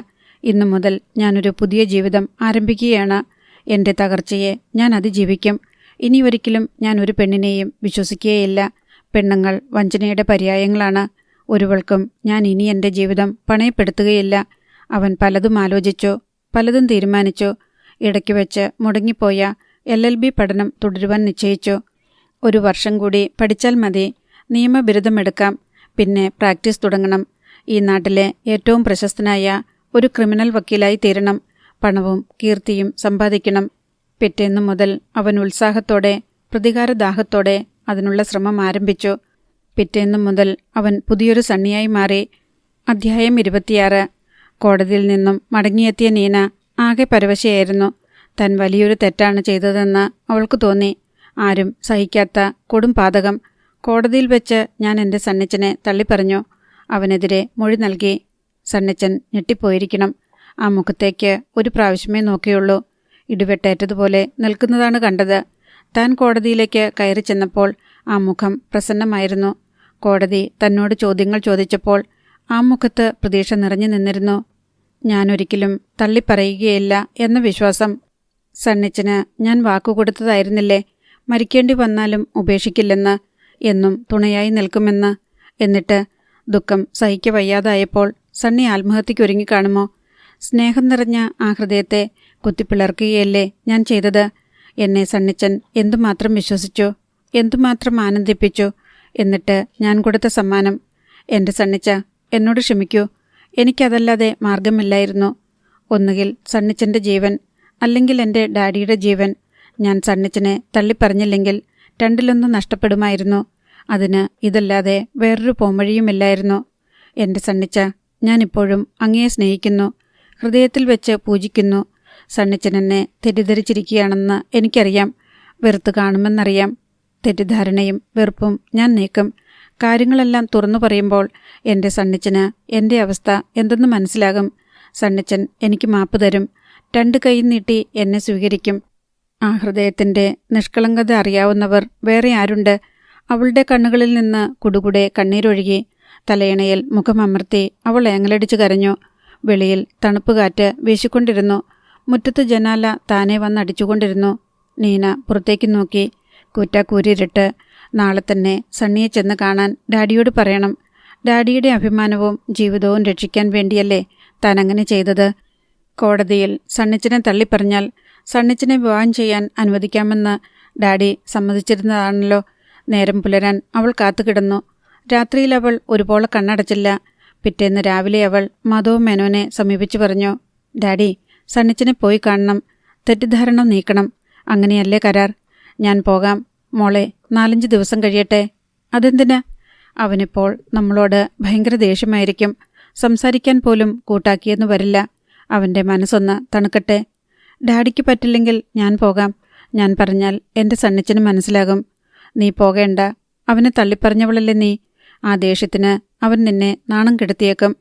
ഇന്നു മുതൽ ഞാനൊരു പുതിയ ജീവിതം ആരംഭിക്കുകയാണ്. എൻ്റെ തകർച്ചയെ ഞാൻ അതിജീവിക്കും. ഇനി ഒരിക്കലും ഞാൻ ഒരു പെണ്ണിനെയും വിശ്വസിക്കുകയില്ല. പെണ്ണുങ്ങൾ വഞ്ചനയുടെ പര്യായങ്ങളാണ്. ഒരുവൾക്കും ഞാൻ ഇനി എൻ്റെ ജീവിതം പണയപ്പെടുത്തുകയില്ല. അവൻ പലതും ആലോചിച്ചു, പലതും തീരുമാനിച്ചു. ഇടയ്ക്ക് വെച്ച് മുടങ്ങിപ്പോയ LLB പഠനം തുടരുവാൻ നിശ്ചയിച്ചു. 1 വർഷം കൂടി പഠിച്ചാൽ മതി. നിയമബിരുദമെടുക്കാം. പിന്നെ പ്രാക്ടീസ് തുടങ്ങണം. ഈ നാട്ടിലെ ഏറ്റവും പ്രശസ്തനായ ഒരു ക്രിമിനൽ വക്കീലായി തീരണം. പണവും കീർത്തിയും സമ്പാദിക്കണം. പിറ്റേന്നു മുതൽ അവൻ ഉത്സാഹത്തോടെ, പ്രതികാരദാഹത്തോടെ അതിനുള്ള ശ്രമം ആരംഭിച്ചു. പിറ്റേന്നു മുതൽ അവൻ പുതിയൊരു സണ്ണിയായി മാറി. അധ്യായം 26. കോടതിയിൽ നിന്നും മടങ്ങിയെത്തിയ നീന ആകെ പരവശയായിരുന്നു. താൻ വലിയൊരു തെറ്റാണ് ചെയ്തതെന്ന് അവൾക്ക് തോന്നി. ആരും സഹിക്കാത്ത കൊടും പാതകം. കോടതിയിൽ വെച്ച് ഞാൻ എൻ്റെ സണ്ണിച്ചനെ തള്ളിപ്പറഞ്ഞു. അവനെതിരെ മൊഴി നൽകി. സണ്ണിച്ചൻ ഞെട്ടിപ്പോയിരിക്കണം. ആ മുഖത്തേക്ക് ഒരു പ്രാവശ്യമേ നോക്കിയുള്ളൂ. ഇടിവെട്ടേറ്റതുപോലെ നിൽക്കുന്നതാണ് കണ്ടത്. താൻ കോടതിയിലേക്ക് കയറി ചെന്നപ്പോൾ ആ മുഖം പ്രസന്നമായിരുന്നു. കോടതി തന്നോട് ചോദ്യങ്ങൾ ചോദിച്ചപ്പോൾ ആ മുഖത്ത് പ്രതീക്ഷ നിറഞ്ഞു നിന്നിരുന്നു. ഞാനൊരിക്കലും തള്ളിപ്പറയുകയില്ല എന്ന വിശ്വാസം. സണ്ണിച്ചന് ഞാൻ വാക്കുകൊടുത്തതായിരുന്നില്ലേ, മരിക്കേണ്ടി വന്നാലും ഉപേക്ഷിക്കില്ലെന്ന്, എന്നും തുണയായി നിൽക്കുമെന്ന്. എന്നിട്ട് ദുഃഖം സഹിക്കവയ്യാതായപ്പോൾ സണ്ണി ആത്മഹത്യയ്ക്കൊരുങ്ങിക്കാണുമോ? സ്നേഹം നിറഞ്ഞ ആ ഹൃദയത്തെ കുത്തിപ്പിളർക്കുകയല്ലേ ഞാൻ ചെയ്തത്. എന്നെ സണ്ണിച്ചൻ എന്തുമാത്രം വിശ്വസിച്ചു, എന്തുമാത്രം ആനന്ദിപ്പിച്ചു. എന്നിട്ട് ഞാൻ കൊടുത്ത സമ്മാനം. എൻ്റെ സണ്ണിച്ച, എന്നോട് ക്ഷമിക്കൂ. എനിക്കതല്ലാതെ മാർഗമില്ലായിരുന്നു. ഒന്നുകിൽ സണ്ണിച്ചൻ്റെ ജീവൻ, അല്ലെങ്കിൽ എൻ്റെ ഡാഡിയുടെ ജീവൻ. ഞാൻ സണ്ണിച്ചനെ തള്ളിപ്പറഞ്ഞില്ലെങ്കിൽ രണ്ടിലൊന്ന് നഷ്ടപ്പെടുമായിരുന്നു. അതിന് ഇതല്ലാതെ വേറൊരു പോംവഴിയുമില്ലായിരുന്നു. എൻ്റെ സണ്ണിച്ച, ഞാനിപ്പോഴും അങ്ങയെ സ്നേഹിക്കുന്നു, ഹൃദയത്തിൽ വെച്ച് പൂജിക്കുന്നു. സണ്ണിച്ചൻ എന്നെ തെറ്റിദ്ധരിച്ചിരിക്കുകയാണെന്ന് എനിക്കറിയാം, വെറുത്ത് കാണുമെന്നറിയാം. തെറ്റിദ്ധാരണയും വെറുപ്പും ഞാൻ നീക്കും. കാര്യങ്ങളെല്ലാം തുറന്നു പറയുമ്പോൾ എൻ്റെ സണ്ണിച്ചന് എൻ്റെ അവസ്ഥ എന്തെന്ന് മനസ്സിലാകും. സണ്ണിച്ചൻ എനിക്ക് മാപ്പ് തരും, 2 കൈ നീട്ടി എന്നെ സ്വീകരിക്കും. ആ ഹൃദയത്തിൻ്റെ നിഷ്കളങ്കത അറിയാവുന്നവർ വേറെ ആരുണ്ട്? അവളുടെ കണ്ണുകളിൽ നിന്ന് കുടുകുടെ കണ്ണീരൊഴുകി. തലയിണയിൽ മുഖമമർത്തി അവൾ ഏങ്ങലടിച്ചു കരഞ്ഞു. വെളിയിൽ തണുപ്പുകാറ്റ് വീശിക്കൊണ്ടിരുന്നു. മുറ്റത്ത് ജനാല താനെ വന്നടിച്ചുകൊണ്ടിരുന്നു. നീന പുറത്തേക്ക് നോക്കി. കൂറ്റാക്കൂരിട്ട് നാളെ തന്നെ സണ്ണിയെ ചെന്ന് കാണാൻ ഡാഡിയോട് പറയണം. ഡാഡിയുടെ അഭിമാനവും ജീവിതവും രക്ഷിക്കാൻ വേണ്ടിയല്ലേ താൻ അങ്ങനെ ചെയ്തത്? കോടതിയിൽ സണ്ണിച്ചനെ തള്ളിപ്പറഞ്ഞാൽ സണ്ണിച്ചനെ വിവാഹം ചെയ്യാൻ അനുവദിക്കാമെന്ന് ഡാഡി സമ്മതിച്ചിരുന്നതാണല്ലോ. നേരം പുലരാൻ അവൾ കാത്തുകിടന്നു. രാത്രിയിൽ അവൾ ഒരുപോലെ കണ്ണടച്ചില്ല. പിറ്റേന്ന് രാവിലെ അവൾ മാധവ് മേനോനെ സമീപിച്ചു പറഞ്ഞു, ഡാഡി, സണ്ണിച്ചനെ പോയി കാണണം, തെറ്റിദ്ധാരണ നീക്കണം. അങ്ങനെയല്ലേ കരാർ? ഞാൻ പോകാം മോളെ, 4-5 ദിവസം കഴിയട്ടെ. അതെന്തിനാ? അവനിപ്പോൾ നമ്മളോട് ഭയങ്കര ദേഷ്യമായിരിക്കും. സംസാരിക്കാൻ പോലും കൂട്ടാക്കിയെന്ന് വരില്ല. അവൻ്റെ മനസ്സൊന്ന് തണുക്കട്ടെ. ഡാഡിക്ക് പറ്റില്ലെങ്കിൽ ഞാൻ പോകാം. ഞാൻ പറഞ്ഞാൽ എൻ്റെ സണ്ണിച്ചന് മനസ്സിലാകും. നീ പോകേണ്ട. അവനെ തള്ളിപ്പറഞ്ഞവളല്ലേ നീ. ആ ദേഷ്യത്തിന് അവൻ നിന്നെ നാണം കെടുത്തിയേക്കും.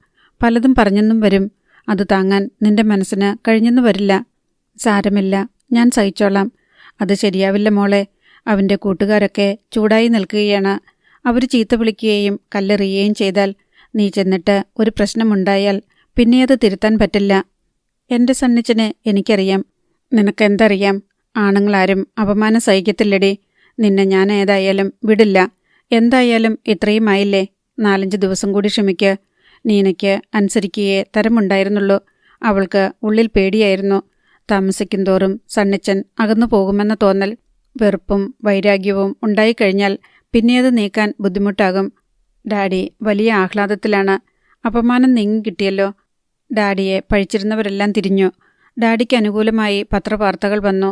പലതും പറഞ്ഞെന്നും വരും. അത് താങ്ങാൻ നിന്റെ മനസ്സിന് കഴിഞ്ഞെന്നു വരില്ല. സാരമില്ല, ഞാൻ സഹിച്ചോളാം. അത് ശരിയാവില്ല മോളെ. അവൻ്റെ കൂട്ടുകാരൊക്കെ ചൂടായി നിൽക്കുകയാണ്. അവർ ചീത്ത വിളിക്കുകയും കല്ലെറിയുകയും ചെയ്താൽ നീ ചെന്നിട്ട് ഒരു പ്രശ്നമുണ്ടായാൽ പിന്നെ അത് തിരുത്താൻ പറ്റില്ല. എൻ്റെ സണ്ണിച്ചനെ എനിക്കറിയാം. നിനക്കെന്തറിയാം? ആണുങ്ങളാരും അപമാനം സഹിക്കത്തില്ലടി. നിന്നെ ഞാൻ ഏതായാലും വിടില്ല. എന്തായാലും ഇത്രയും ആയില്ലേ? 4-5 ദിവസം കൂടി ക്ഷമിക്ക്. നീനയ്ക്ക് അനുസരിക്കുകയേ തരമുണ്ടായിരുന്നുള്ളൂ. അവൾക്ക് ഉള്ളിൽ പേടിയായിരുന്നു. താമസിക്കും തോറും സണ്ണിച്ചൻ അകന്നു പോകുമെന്ന തോന്നൽ, വെറുപ്പും വൈരാഗ്യവും ഉണ്ടായിക്കഴിഞ്ഞാൽ പിന്നെ അത് നീക്കാൻ ബുദ്ധിമുട്ടാകും. ഡാഡി വലിയ ആഹ്ലാദത്തിലാണ്. അപമാനം നീങ്ങിക്കിട്ടിയല്ലോ. ഡാഡിയെ പഴിച്ചിരുന്നവരെല്ലാം തിരിഞ്ഞു. ഡാഡിക്ക് അനുകൂലമായി പത്രവാർത്തകൾ വന്നു.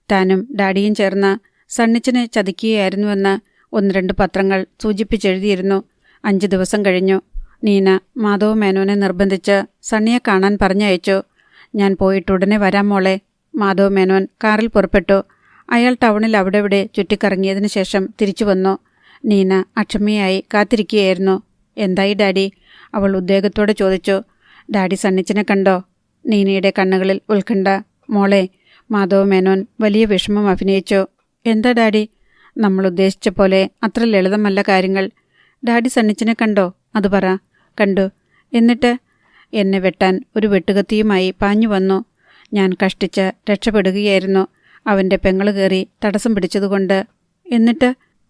താനും ഡാഡിയും ചേർന്ന് സണ്ണിച്ചനെ ചതിക്കുകയായിരുന്നുവെന്ന് 1-2 പത്രങ്ങൾ സൂചിപ്പിച്ചെഴുതിയിരുന്നു. 5 ദിവസം കഴിഞ്ഞു. നീന മാധവ് മേനോനെ നിർബന്ധിച്ച് സണ്ണിയെ കാണാൻ പറഞ്ഞയച്ചു. ഞാൻ പോയിട്ടുടനെ വരാം മോളെ. മാധവ് മേനോൻ കാറിൽ പുറപ്പെട്ടു. അയാൾ ടൗണിൽ അവിടെ ഇവിടെ ചുറ്റിക്കറങ്ങിയതിനു ശേഷം തിരിച്ചു വന്നു. നീന അക്ഷമയായി കാത്തിരിക്കുകയായിരുന്നു. എന്തായി ഡാഡി? അവൾ ഉദ്വേഗത്തോടെ ചോദിച്ചു. ഡാഡി സണ്ണിച്ചനെ കണ്ടോ? നീനയുടെ കണ്ണുകളിൽ ഉത്കണ്ഠ. മോളെ, മാധവ് മേനോൻ വലിയ വിഷമം അഭിനയിച്ചു. എന്താ ഡാഡി? നമ്മൾ ഉദ്ദേശിച്ച പോലെ അത്ര ലളിതമല്ല കാര്യങ്ങൾ. ഡാഡി സണ്ണിച്ചനെ കണ്ടോ? അത് പറ. കണ്ടു. എന്നിട്ട്? എന്നെ വെട്ടാൻ ഒരു വെട്ടുകത്തിയുമായി പാഞ്ഞു വന്നു. ഞാൻ കഷ്ടിച്ച് രക്ഷപ്പെടുകയായിരുന്നു. അവൻ്റെ പെങ്ങള് കയറി തടസ്സം പിടിച്ചതുകൊണ്ട്. എന്നിട്ട്?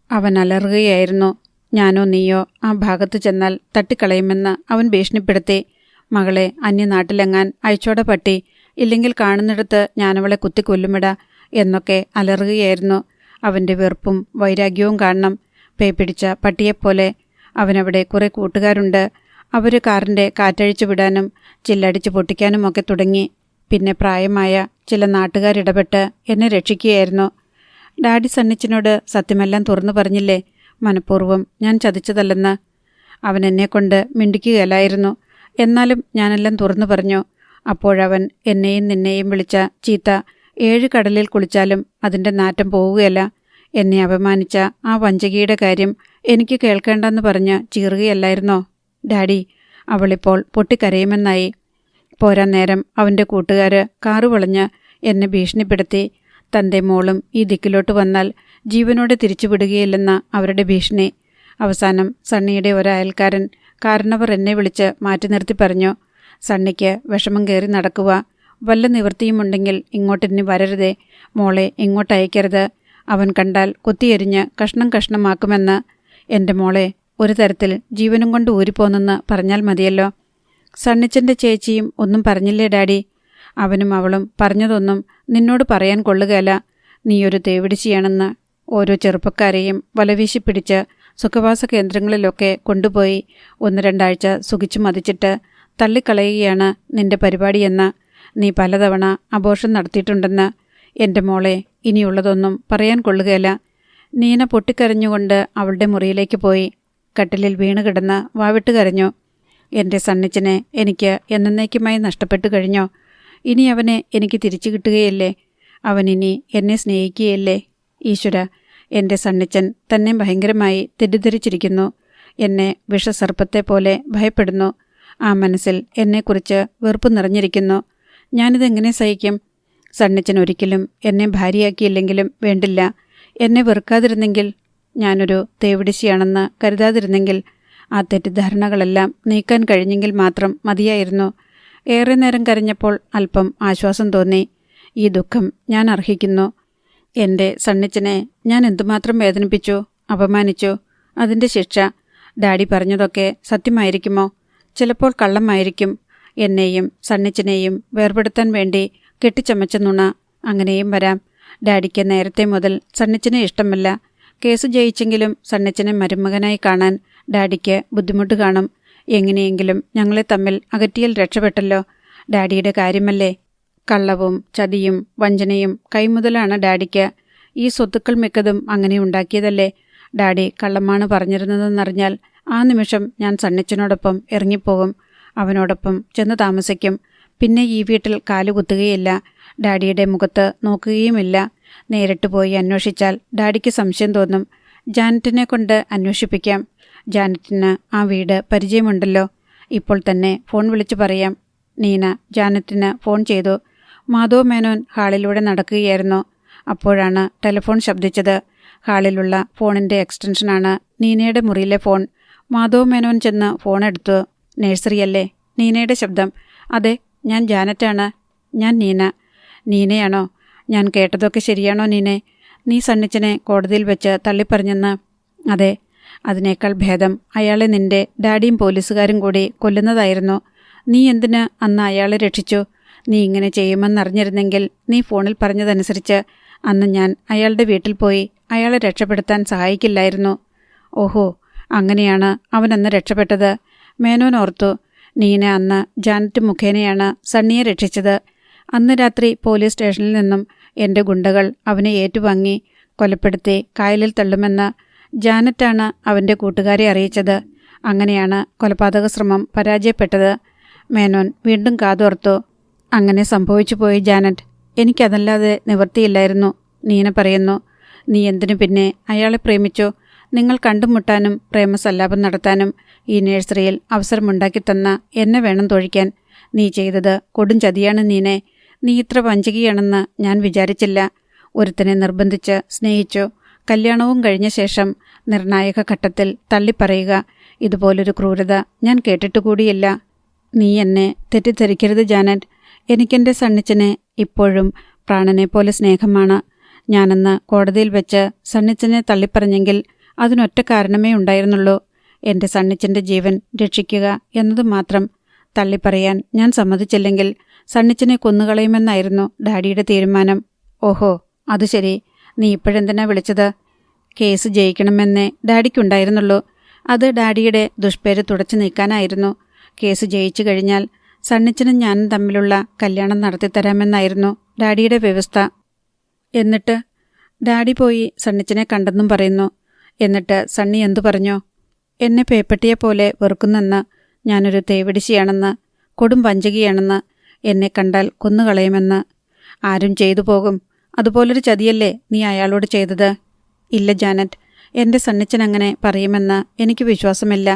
അവൻ അലറുകയായിരുന്നു. ഞാനോ നീയോ ആ ഭാഗത്ത് ചെന്നാൽ തട്ടിക്കളയുമെന്ന് അവൻ ഭീഷണിപ്പെടുത്തി. മകളെ അന്യനാട്ടിലെങ്ങാൻ അയച്ചോട പട്ടി, ഇല്ലെങ്കിൽ കാണുന്നിടത്ത് ഞാനവളെ കുത്തിക്കൊല്ലുമിട എന്നൊക്കെ അലറുകയായിരുന്നു. അവൻ്റെ വെറുപ്പും വൈരാഗ്യവും കാണണം. പേപ്പിടിച്ച പട്ടിയെപ്പോലെ. അവനവിടെ കുറേ കൂട്ടുകാരുണ്ട്. അവർ കാറിൻ്റെ കാറ്റഴിച്ചു വിടാനും ചില്ലടിച്ച് പൊട്ടിക്കാനുമൊക്കെ തുടങ്ങി. പിന്നെ പ്രായമായ ചില നാട്ടുകാരിടപെട്ട് എന്നെ രക്ഷിക്കുകയായിരുന്നു. ഡാഡി സണ്ണിച്ചനോട് സത്യമെല്ലാം തുറന്നു പറഞ്ഞില്ലേ? മനഃപൂർവ്വം ഞാൻ ചതിച്ചതല്ലെന്ന്. അവൻ എന്നെക്കൊണ്ട് മിണ്ടിക്കുകയല്ലായിരുന്നു. എന്നാലും ഞാനെല്ലാം തുറന്നു പറഞ്ഞു. അപ്പോഴവൻ എന്നെയും നിന്നെയും വിളിച്ച ചീത്ത 7 കടലിൽ കുളിച്ചാലും അതിൻ്റെ നാറ്റം പോവുകയല്ല. എന്നെ അപമാനിച്ച ആ വഞ്ചകിയുടെ കാര്യം എനിക്ക് കേൾക്കേണ്ടെന്ന് പറഞ്ഞ് ചീറുകയല്ലായിരുന്നോ ഡാഡി? അവളിപ്പോൾ പൊട്ടിക്കരയുമെന്നായി. പോരാൻ നേരം അവൻ്റെ കൂട്ടുകാർ കാറ് വളഞ്ഞ് എന്നെ ഭീഷണിപ്പെടുത്തി. തൻ്റെ മോളും ഈ ദിക്കിലോട്ട് വന്നാൽ ജീവനോടെ തിരിച്ചുവിടുകയില്ലെന്ന അവരുടെ ഭീഷണി. അവസാനം സണ്ണിയുടെ ഒരയൽക്കാരൻ കാരണവർ എന്നെ വിളിച്ച് മാറ്റി നിർത്തി പറഞ്ഞു, സണ്ണിക്ക് വിഷമം കയറി നടക്കുക. വല്ല നിവൃത്തിയുമുണ്ടെങ്കിൽ ഇങ്ങോട്ടിനി വരരുതേ. മോളെ ഇങ്ങോട്ടയക്കരുത്. അവൻ കണ്ടാൽ കുത്തിയെരിഞ്ഞ് കഷ്ണം കഷ്ണമാക്കുമെന്ന്. എൻ്റെ മോളെ ഒരു തരത്തിൽ ജീവനും കൊണ്ട് ഊരിപ്പോന്നെന്ന് പറഞ്ഞാൽ മതിയല്ലോ. സണ്ണിച്ചൻ്റെ ചേച്ചിയും ഒന്നും പറഞ്ഞില്ലേ ഡാഡി? അവനും അവളും പറഞ്ഞതൊന്നും നിന്നോട് പറയാൻ കൊള്ളുകയല്ല. നീയൊരു തേവിടിച്ചിയാണെന്ന്. ഓരോ ചെറുപ്പക്കാരെയും വലവീശി പിടിച്ച് സുഖവാസ കേന്ദ്രങ്ങളിലൊക്കെ കൊണ്ടുപോയി 1-2 ആഴ്ച സുഖിച്ചു മതിച്ചിട്ട് തള്ളിക്കളയുകയാണ് നിന്റെ പരിപാടിയെന്ന്. നീ പലതവണ അബോർഷൻ നടത്തിയിട്ടുണ്ടെന്ന്. എൻ്റെ മോളെ, ഇനിയുള്ളതൊന്നും പറയാൻ കൊള്ളുകയില്ല. നീന പൊട്ടിക്കരഞ്ഞുകൊണ്ട് അവളുടെ മുറിയിലേക്ക് പോയി. കട്ടിലിൽ വീണ് കിടന്ന് വാവിട്ട് കരഞ്ഞു. എൻ്റെ സണ്ണിച്ചനെ എനിക്ക് എന്നേക്കുമായി നഷ്ടപ്പെട്ടു കഴിഞ്ഞോ? ഇനി അവനെ എനിക്ക് തിരിച്ചു കിട്ടുകയില്ലേ? അവനിനി എന്നെ സ്നേഹിക്കുകയല്ലേ? ഈശ്വര, എൻ്റെ സണ്ണിച്ചൻ തന്നെ ഭയങ്കരമായി തെറ്റിദ്ധരിച്ചിരിക്കുന്നു. എന്നെ വിഷസർപ്പത്തെ പോലെ ഭയപ്പെടുന്നു. ആ മനസ്സിൽ എന്നെക്കുറിച്ച് വെറുപ്പ് നിറഞ്ഞിരിക്കുന്നു. ഞാനിതെങ്ങനെ സഹിക്കും? സണ്ണിച്ചൻ ഒരിക്കലും എന്നെ ഭാര്യയാക്കിയില്ലെങ്കിലും വേണ്ടില്ല. എന്നെ വെറുക്കാതിരുന്നെങ്കിൽ, ഞാനൊരു തേവിടിശിയാണെന്ന് കരുതാതിരുന്നെങ്കിൽ, ആ തെറ്റിദ്ധാരണകളെല്ലാം നീക്കാൻ കഴിഞ്ഞെങ്കിൽ മാത്രം മതിയായിരുന്നു. ഏറെ നേരം കരഞ്ഞപ്പോൾ അല്പം ആശ്വാസം തോന്നി. ഈ ദുഃഖം ഞാൻ അർഹിക്കുന്നു. എൻ്റെ സണ്ണിച്ചനെ ഞാൻ എന്തുമാത്രം വേദനിപ്പിച്ചു, അപമാനിച്ചു. അതിൻ്റെ ശിക്ഷ. ഡാഡി പറഞ്ഞതൊക്കെ സത്യമായിരിക്കുമോ? ചിലപ്പോൾ കള്ളമായിരിക്കും. എന്നെയും സണ്ണിച്ചനെയും വേർപെടുത്താൻ വേണ്ടി കെട്ടിച്ചമച്ച നുണ. അങ്ങനെയും വരാം. ഡാഡിക്ക് നേരത്തെ മുതൽ സണ്ണിച്ചനെ ഇഷ്ടമല്ല. കേസ് ജയിച്ചെങ്കിലും സണ്ണിച്ചനെ മരുമകനായി കാണാൻ ഡാഡിക്ക് ബുദ്ധിമുട്ട് കാണും. എങ്ങനെയെങ്കിലും ഞങ്ങളെ തമ്മിൽ അകറ്റിയാൽ രക്ഷപ്പെട്ടല്ലോ. ഡാഡിയുടെ കാര്യമല്ലേ? കള്ളവും ചതിയും വഞ്ചനയും കൈമുതലാണ് ഡാഡിക്ക്. ഈ സ്വത്തുക്കൾ മിക്കതും അങ്ങനെ ഉണ്ടാക്കിയതല്ലേ? ഡാഡി കള്ളമാണ് പറഞ്ഞിരുന്നതെന്നറിഞ്ഞാൽ ആ നിമിഷം ഞാൻ സണ്ണിച്ചനോടൊപ്പം ഇറങ്ങിപ്പോകും. അവനോടൊപ്പം ചെന്ന് താമസിക്കും. പിന്നെ ഈ വീട്ടിൽ കാലുകുത്തുകയില്ല. ഡാഡിയുടെ മുഖത്ത് നോക്കുകയുമില്ല. നേരിട്ട് പോയി അന്വേഷിച്ചാൽ ഡാഡിക്ക് സംശയം തോന്നും. ജാനറ്റിനെ കൊണ്ട് അന്വേഷിപ്പിക്കാം. ജാനറ്റിന് ആ വീട് പരിചയമുണ്ടല്ലോ. ഇപ്പോൾ തന്നെ ഫോൺ വിളിച്ചു പറയാം. നീന ജാനറ്റിന് ഫോൺ ചെയ്തു. മാധവ് മേനോൻ ഹാളിലൂടെ നടക്കുകയായിരുന്നു. അപ്പോഴാണ് ടെലിഫോൺ ശബ്ദിച്ചത്. ഹാളിലുള്ള ഫോണിൻ്റെ എക്സ്റ്റൻഷനാണ് നീനയുടെ മുറിയിലെ ഫോൺ. മാധവ് മേനോൻ ചെന്ന് ഫോൺ എടുത്തു. നഴ്സറിയല്ലേ? നീനയുടെ ശബ്ദം. അതെ, ഞാൻ ജാനറ്റാണ്. ഞാൻ നീന. നീനയാണോ? ഞാൻ കേട്ടതൊക്കെ ശരിയാണോ നീനെ? നീ സണ്ണിച്ചനെ കോടതിയിൽ വെച്ച് തള്ളിപ്പറഞ്ഞെന്ന്. അതെ. അതിനേക്കാൾ ഭേദം അയാളെ നിന്റെ ഡാഡിയും പോലീസുകാരും കൂടി കൊല്ലുന്നതായിരുന്നു. നീ എന്തിന് അന്ന് അയാളെ രക്ഷിച്ചു? നീ ഇങ്ങനെ ചെയ്യുമെന്നറിഞ്ഞിരുന്നെങ്കിൽ നീ ഫോണിൽ പറഞ്ഞതനുസരിച്ച് അന്ന് ഞാൻ അയാളുടെ വീട്ടിൽ പോയി അയാളെ രക്ഷപ്പെടുത്താൻ സഹായിക്കില്ലായിരുന്നു. ഓഹോ, അങ്ങനെയാണ് അവനന്ന് രക്ഷപ്പെട്ടത്. മേനോൻ ഓർത്തു. നീന അന്ന് ജാനറ്റ് മുഖേനയാണ് സണ്ണിയെ രക്ഷിച്ചത്. അന്ന് രാത്രി പോലീസ് സ്റ്റേഷനിൽ നിന്നും എൻ്റെ ഗുണ്ടകൾ അവനെ ഏറ്റുവാങ്ങി കൊലപ്പെടുത്തി കായലിൽ തള്ളുമെന്ന് ജാനറ്റാണ് അവൻ്റെ കൂട്ടുകാരെ അറിയിച്ചത്. അങ്ങനെയാണ് കൊലപാതക ശ്രമം പരാജയപ്പെട്ടത്. മേനോൻ വീണ്ടും കാതോർത്തു. അങ്ങനെ സംഭവിച്ചു പോയി ജാനറ്റ്. എനിക്കതല്ലാതെ നിവൃത്തിയില്ലായിരുന്നു. നീന പറയുന്നു. നീ എന്തിനു പിന്നെ അയാളെ പ്രേമിച്ചു? നിങ്ങൾ കണ്ടുമുട്ടാനും പ്രേമസല്ലാപം നടത്താനും ഈ നഴ്സറിയിൽ അവസരമുണ്ടാക്കി തന്ന എന്നെ വേണം തൊഴിക്കാൻ. നീ ചെയ്തത് കൊടും ചതിയാണ് നീനെ. നീ ഇത്ര വഞ്ചകിയാണെന്ന് ഞാൻ വിചാരിച്ചില്ല. ഒരുത്തനെ നിർബന്ധിച്ച് സ്നേഹിച്ചു. കല്യാണവും കഴിഞ്ഞ ശേഷം നിർണായക ഘട്ടത്തിൽ തള്ളിപ്പറയുക. ഇതുപോലൊരു ക്രൂരത ഞാൻ കേട്ടിട്ടുകൂടിയില്ല. നീ എന്നെ തെറ്റിദ്ധരിക്കരുത് ജാനറ്റ്. എനിക്കെൻ്റെ സണ്ണിച്ചനെ ഇപ്പോഴും പ്രാണനെപ്പോലെ സ്നേഹമാണ്. ഞാനന്ന് കോടതിയിൽ വെച്ച് സണ്ണിച്ചനെ തള്ളിപ്പറഞ്ഞെങ്കിൽ അതിനൊറ്റ കാരണമേ ഉണ്ടായിരുന്നുള്ളൂ. എൻ്റെ സണ്ണിച്ചൻ്റെ ജീവൻ രക്ഷിക്കുക എന്നത് മാത്രം. തള്ളിപ്പറയാൻ ഞാൻ സമ്മതിച്ചില്ലെങ്കിൽ സണ്ണിച്ചനെ കൊന്നുകളയുമെന്നായിരുന്നു ഡാഡിയുടെ തീരുമാനം. ഓഹോ, അത് ശരി. നീ ഇപ്പോഴെന്തിനാ വിളിച്ചത്? കേസ് ജയിക്കണമെന്നേ ഡാഡിക്കുണ്ടായിരുന്നുള്ളൂ. അത് ഡാഡിയുടെ ദുഷ്പേര് തുടച്ചു നീക്കാനായിരുന്നു. കേസ് ജയിച്ചു കഴിഞ്ഞാൽ സണ്ണിച്ചനും ഞാനും തമ്മിലുള്ള കല്യാണം നടത്തിത്തരാമെന്നായിരുന്നു ഡാഡിയുടെ വ്യവസ്ഥ. എന്നിട്ട് ഡാഡി പോയി സണ്ണിച്ചനെ കണ്ടെന്നും പറയുന്നു. എന്നിട്ട് സണ്ണി എന്തു പറഞ്ഞു? എന്നെ പേപ്പട്ടിയെപ്പോലെ വെറുക്കുന്നെന്ന്, ഞാനൊരു തേവിടിശിയാണെന്ന്, കൊടും വഞ്ചകിയാണെന്ന്, എന്നെ കണ്ടാൽ കൊന്നുകളയുമെന്ന്. ആരും ചെയ്തു പോകും. അതുപോലൊരു ചതിയല്ലേ നീ അയാളോട് ചെയ്തത്? ഇല്ല ജാനറ്റ്, എൻ്റെ സണ്ണിച്ചൻ അങ്ങനെ പറയുമെന്ന് എനിക്ക് വിശ്വാസമില്ല.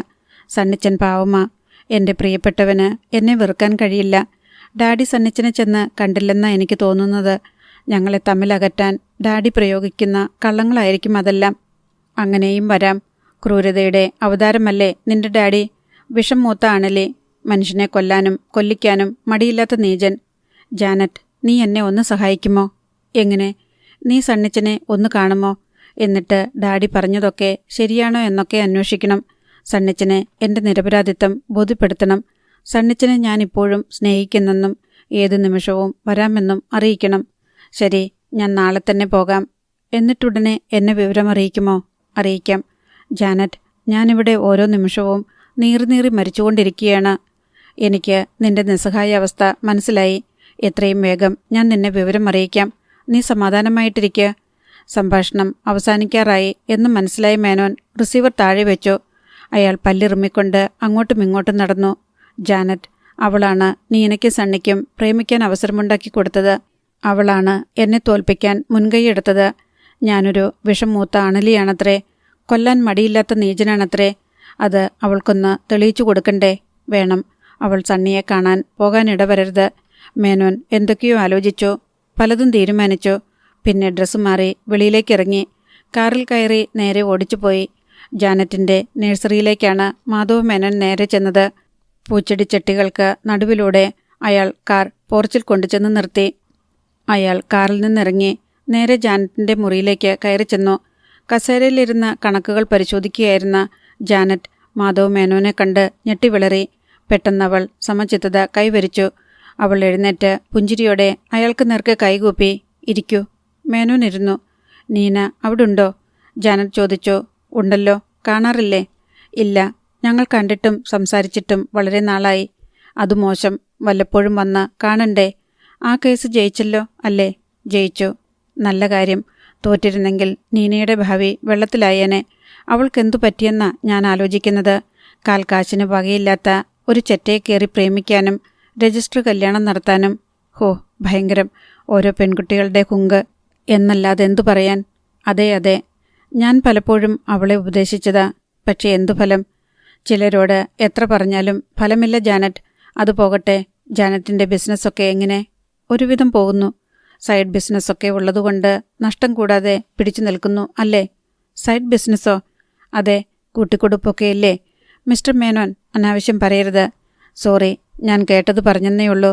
സണ്ണിച്ചൻ പാവമാ. എൻ്റെ പ്രിയപ്പെട്ടവന് എന്നെ വെറുക്കാൻ കഴിയില്ല. ഡാഡി സണ്ണിച്ചനെ ചെന്ന് കണ്ടില്ലെന്നാണ് എനിക്ക് തോന്നുന്നത്. ഞങ്ങളെ തമ്മിലകറ്റാൻ ഡാഡി പ്രയോഗിക്കുന്ന കള്ളങ്ങളായിരിക്കും അതെല്ലാം. അങ്ങനെയും വരാം. ക്രൂരതയുടെ അവതാരമല്ലേ നിന്റെ ഡാഡി? വിഷം മൂത്ത ആണല്ലേ. മനുഷ്യനെ കൊല്ലാനും കൊല്ലിക്കാനും മടിയില്ലാത്ത നീചൻ. ജാനറ്റ്, നീ എന്നെ ഒന്ന് സഹായിക്കുമോ? എങ്ങനെ? നീ സണ്ണിച്ചനെ ഒന്ന് കാണുമോ? എന്നിട്ട് ഡാഡി പറഞ്ഞതൊക്കെ ശരിയാണോ എന്നൊക്കെ അന്വേഷിക്കണം. സണ്ണിച്ചനെ എൻ്റെ നിരപരാധിത്വം ബോധ്യപ്പെടുത്തണം. സണ്ണിച്ചനെ ഞാനിപ്പോഴും സ്നേഹിക്കുന്നെന്നും ഏതു നിമിഷവും വരാമെന്നും അറിയിക്കണം. ശരി, ഞാൻ നാളെ തന്നെ പോകാം. എന്നിട്ടുടനെ എന്നെ വിവരമറിയിക്കുമോ? അറിയിക്കാം. ജാനറ്റ്, ഞാനിവിടെ ഓരോ നിമിഷവും നീറി മരിച്ചുകൊണ്ടിരിക്കുകയാണ്. എനിക്ക് നിന്റെ നിസ്സഹായ അവസ്ഥ മനസ്സിലായി. എത്രയും വേഗം ഞാൻ നിന്നെ വിവരം അറിയിക്കാം. നീ സമാധാനമായിട്ടിരിക്കുക. സംഭാഷണം അവസാനിക്കാറായി എന്ന് മനസ്സിലായി മേനോൻ റിസീവർ താഴെ വെച്ചു. അയാൾ പല്ലിറുമ്മിക്കൊണ്ട് അങ്ങോട്ടും ഇങ്ങോട്ടും നടന്നു. ജാനറ്റ്, അവളാണ് നീനയ്ക്കും സണ്ണിക്കും പ്രേമിക്കാൻ അവസരമുണ്ടാക്കി കൊടുത്തത്. അവളാണ് എന്നെ തോൽപ്പിക്കാൻ മുൻകൈയെടുത്തത്. ഞാനൊരു വിഷം മൂത്ത അണലിയാണത്രേ. കൊല്ലാൻ മടിയില്ലാത്ത നീചനാണത്രേ. അത് അവൾക്കൊന്ന് തെളിയിച്ചു കൊടുക്കണ്ടേ? വേണം. അവൾ സണ്ണിയെ കാണാൻ പോകാനിടവരരുത്. മേനോൻ എന്തൊക്കെയോ ആലോചിച്ചു, പലതും തീരുമാനിച്ചു. പിന്നെ ഡ്രസ്സ് മാറി വെളിയിലേക്കിറങ്ങി. കാറിൽ കയറി നേരെ ഓടിച്ചുപോയി. ജാനറ്റിൻ്റെ നഴ്സറിയിലേക്കാണ് മാധവ് മേനോൻ നേരെ ചെന്നത്. പൂച്ചെടിച്ചട്ടികൾക്ക് നടുവിലൂടെ അയാൾ കാർ പോർച്ചിൽ കൊണ്ടുചെന്ന് നിർത്തി. അയാൾ കാറിൽ നിന്നിറങ്ങി നേരെ ജാനറ്റിൻ്റെ മുറിയിലേക്ക് കയറി ചെന്നു. കസേരയിലിരുന്ന കണക്കുകൾ പരിശോധിക്കുകയായിരുന്ന ജാനറ്റ് മാധവ് മേനോനെ കണ്ട് ഞെട്ടിവിളറി. പെട്ടെന്നവൾ സമചിത്തത കൈവരിച്ചു. അവൾ എഴുന്നേറ്റ് പുഞ്ചിരിയോടെ അയാൾക്ക് നേർക്ക് കൈകൂപ്പി. ഇരിക്കൂ. മേനോൻ ഇരുന്നു. നീന അവിടുണ്ടോ? ജാനറ്റ് ചോദിച്ചു. ഉണ്ടല്ലോ. കാണാറില്ലേ? ഇല്ല. ഞങ്ങൾ കണ്ടിട്ടും സംസാരിച്ചിട്ടും വളരെ നാളായി. അത് മോശം. വല്ലപ്പോഴും വന്ന് കാണണ്ടേ? ആ കേസ് ജയിച്ചല്ലോ അല്ലേ? ജയിച്ചു. നല്ല കാര്യം. തോറ്റിരുന്നെങ്കിൽ നീനയുടെ ഭാവി വെള്ളത്തിലായേനെ. അവൾക്കെന്തു പറ്റിയെന്നാ ഞാൻ ആലോചിക്കുന്നത്. കാൽക്കാശിന് വകയില്ലാത്ത ഒരു ചെറ്റയെ കയറി പ്രേമിക്കാനും രജിസ്റ്റർ കല്യാണം നടത്താനും. ഹോ, ഭയങ്കരം. ഓരോ പെൺകുട്ടികളുടെ ഹുങ്ക് എന്നല്ലാതെ എന്തു പറയാൻ? അതെ അതെ, ഞാൻ പലപ്പോഴും അവളെ ഉപദേശിച്ചതാ. പക്ഷേ എന്തു ഫലം? ചിലരോട് എത്ര പറഞ്ഞാലും ഫലമില്ല ജാനറ്റ്. അത് പോകട്ടെ, ജാനറ്റിൻ്റെ ബിസിനസ്സൊക്കെ എങ്ങനെ? ഒരുവിധം പോകുന്നു. സൈഡ് ബിസിനസ്സൊക്കെ ഉള്ളതുകൊണ്ട് നഷ്ടം കൂടാതെ പിടിച്ചു നിൽക്കുന്നു അല്ലേ? സൈഡ് ബിസിനസ്സോ? അതെ, കൂട്ടിക്കൊടുപ്പൊക്കെയല്ലേ. മിസ്റ്റർ മേനോൻ, അനാവശ്യം പറയരുത്. സോറി, ഞാൻ കേട്ടത് പറഞ്ഞെന്നേയുള്ളൂ.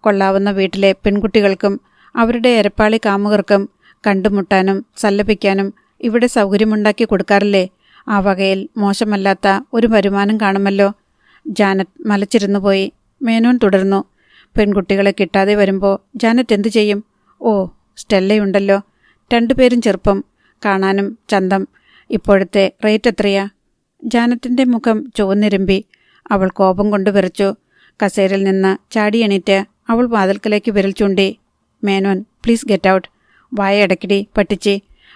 കൊള്ളാവുന്ന വീട്ടിലെ പെൺകുട്ടികൾക്കും അവരുടെ എരപ്പാളി കാമുകർക്കും കണ്ടുമുട്ടാനും സല്ലപിക്കാനും ഇവിടെ സൗകര്യമുണ്ടാക്കി കൊടുക്കാറില്ലേ? ആ വകയിൽ മോശമല്ലാത്ത ഒരു വരുമാനം കാണുമല്ലോ. ജാനറ്റ് മലച്ചിരുന്നു പോയി. മേനോൻ തുടർന്നു. പെൺകുട്ടികളെ കിട്ടാതെ വരുമ്പോൾ ജാനറ്റ് എന്തു ചെയ്യും? ഓ, സ്റ്റെല്ലയുണ്ടല്ലോ. 2 പേരും ചെറുപ്പം, കാണാനും ചന്തം. ഇപ്പോഴത്തെ റേറ്റ് എത്രയാ? ജാനറ്റിൻ്റെ മുഖം ചുവന്നിരുമ്പി. അവൾ കോപം കൊണ്ട് വിറച്ചു. കസേരയിൽ നിന്ന് ചാടിയെണീറ്റ് അവൾ വാതിൽക്കലേക്ക് വിരൽ ചൂണ്ടി. Menon, please get out. വായടക്കിടി പട്ടിച്ചി.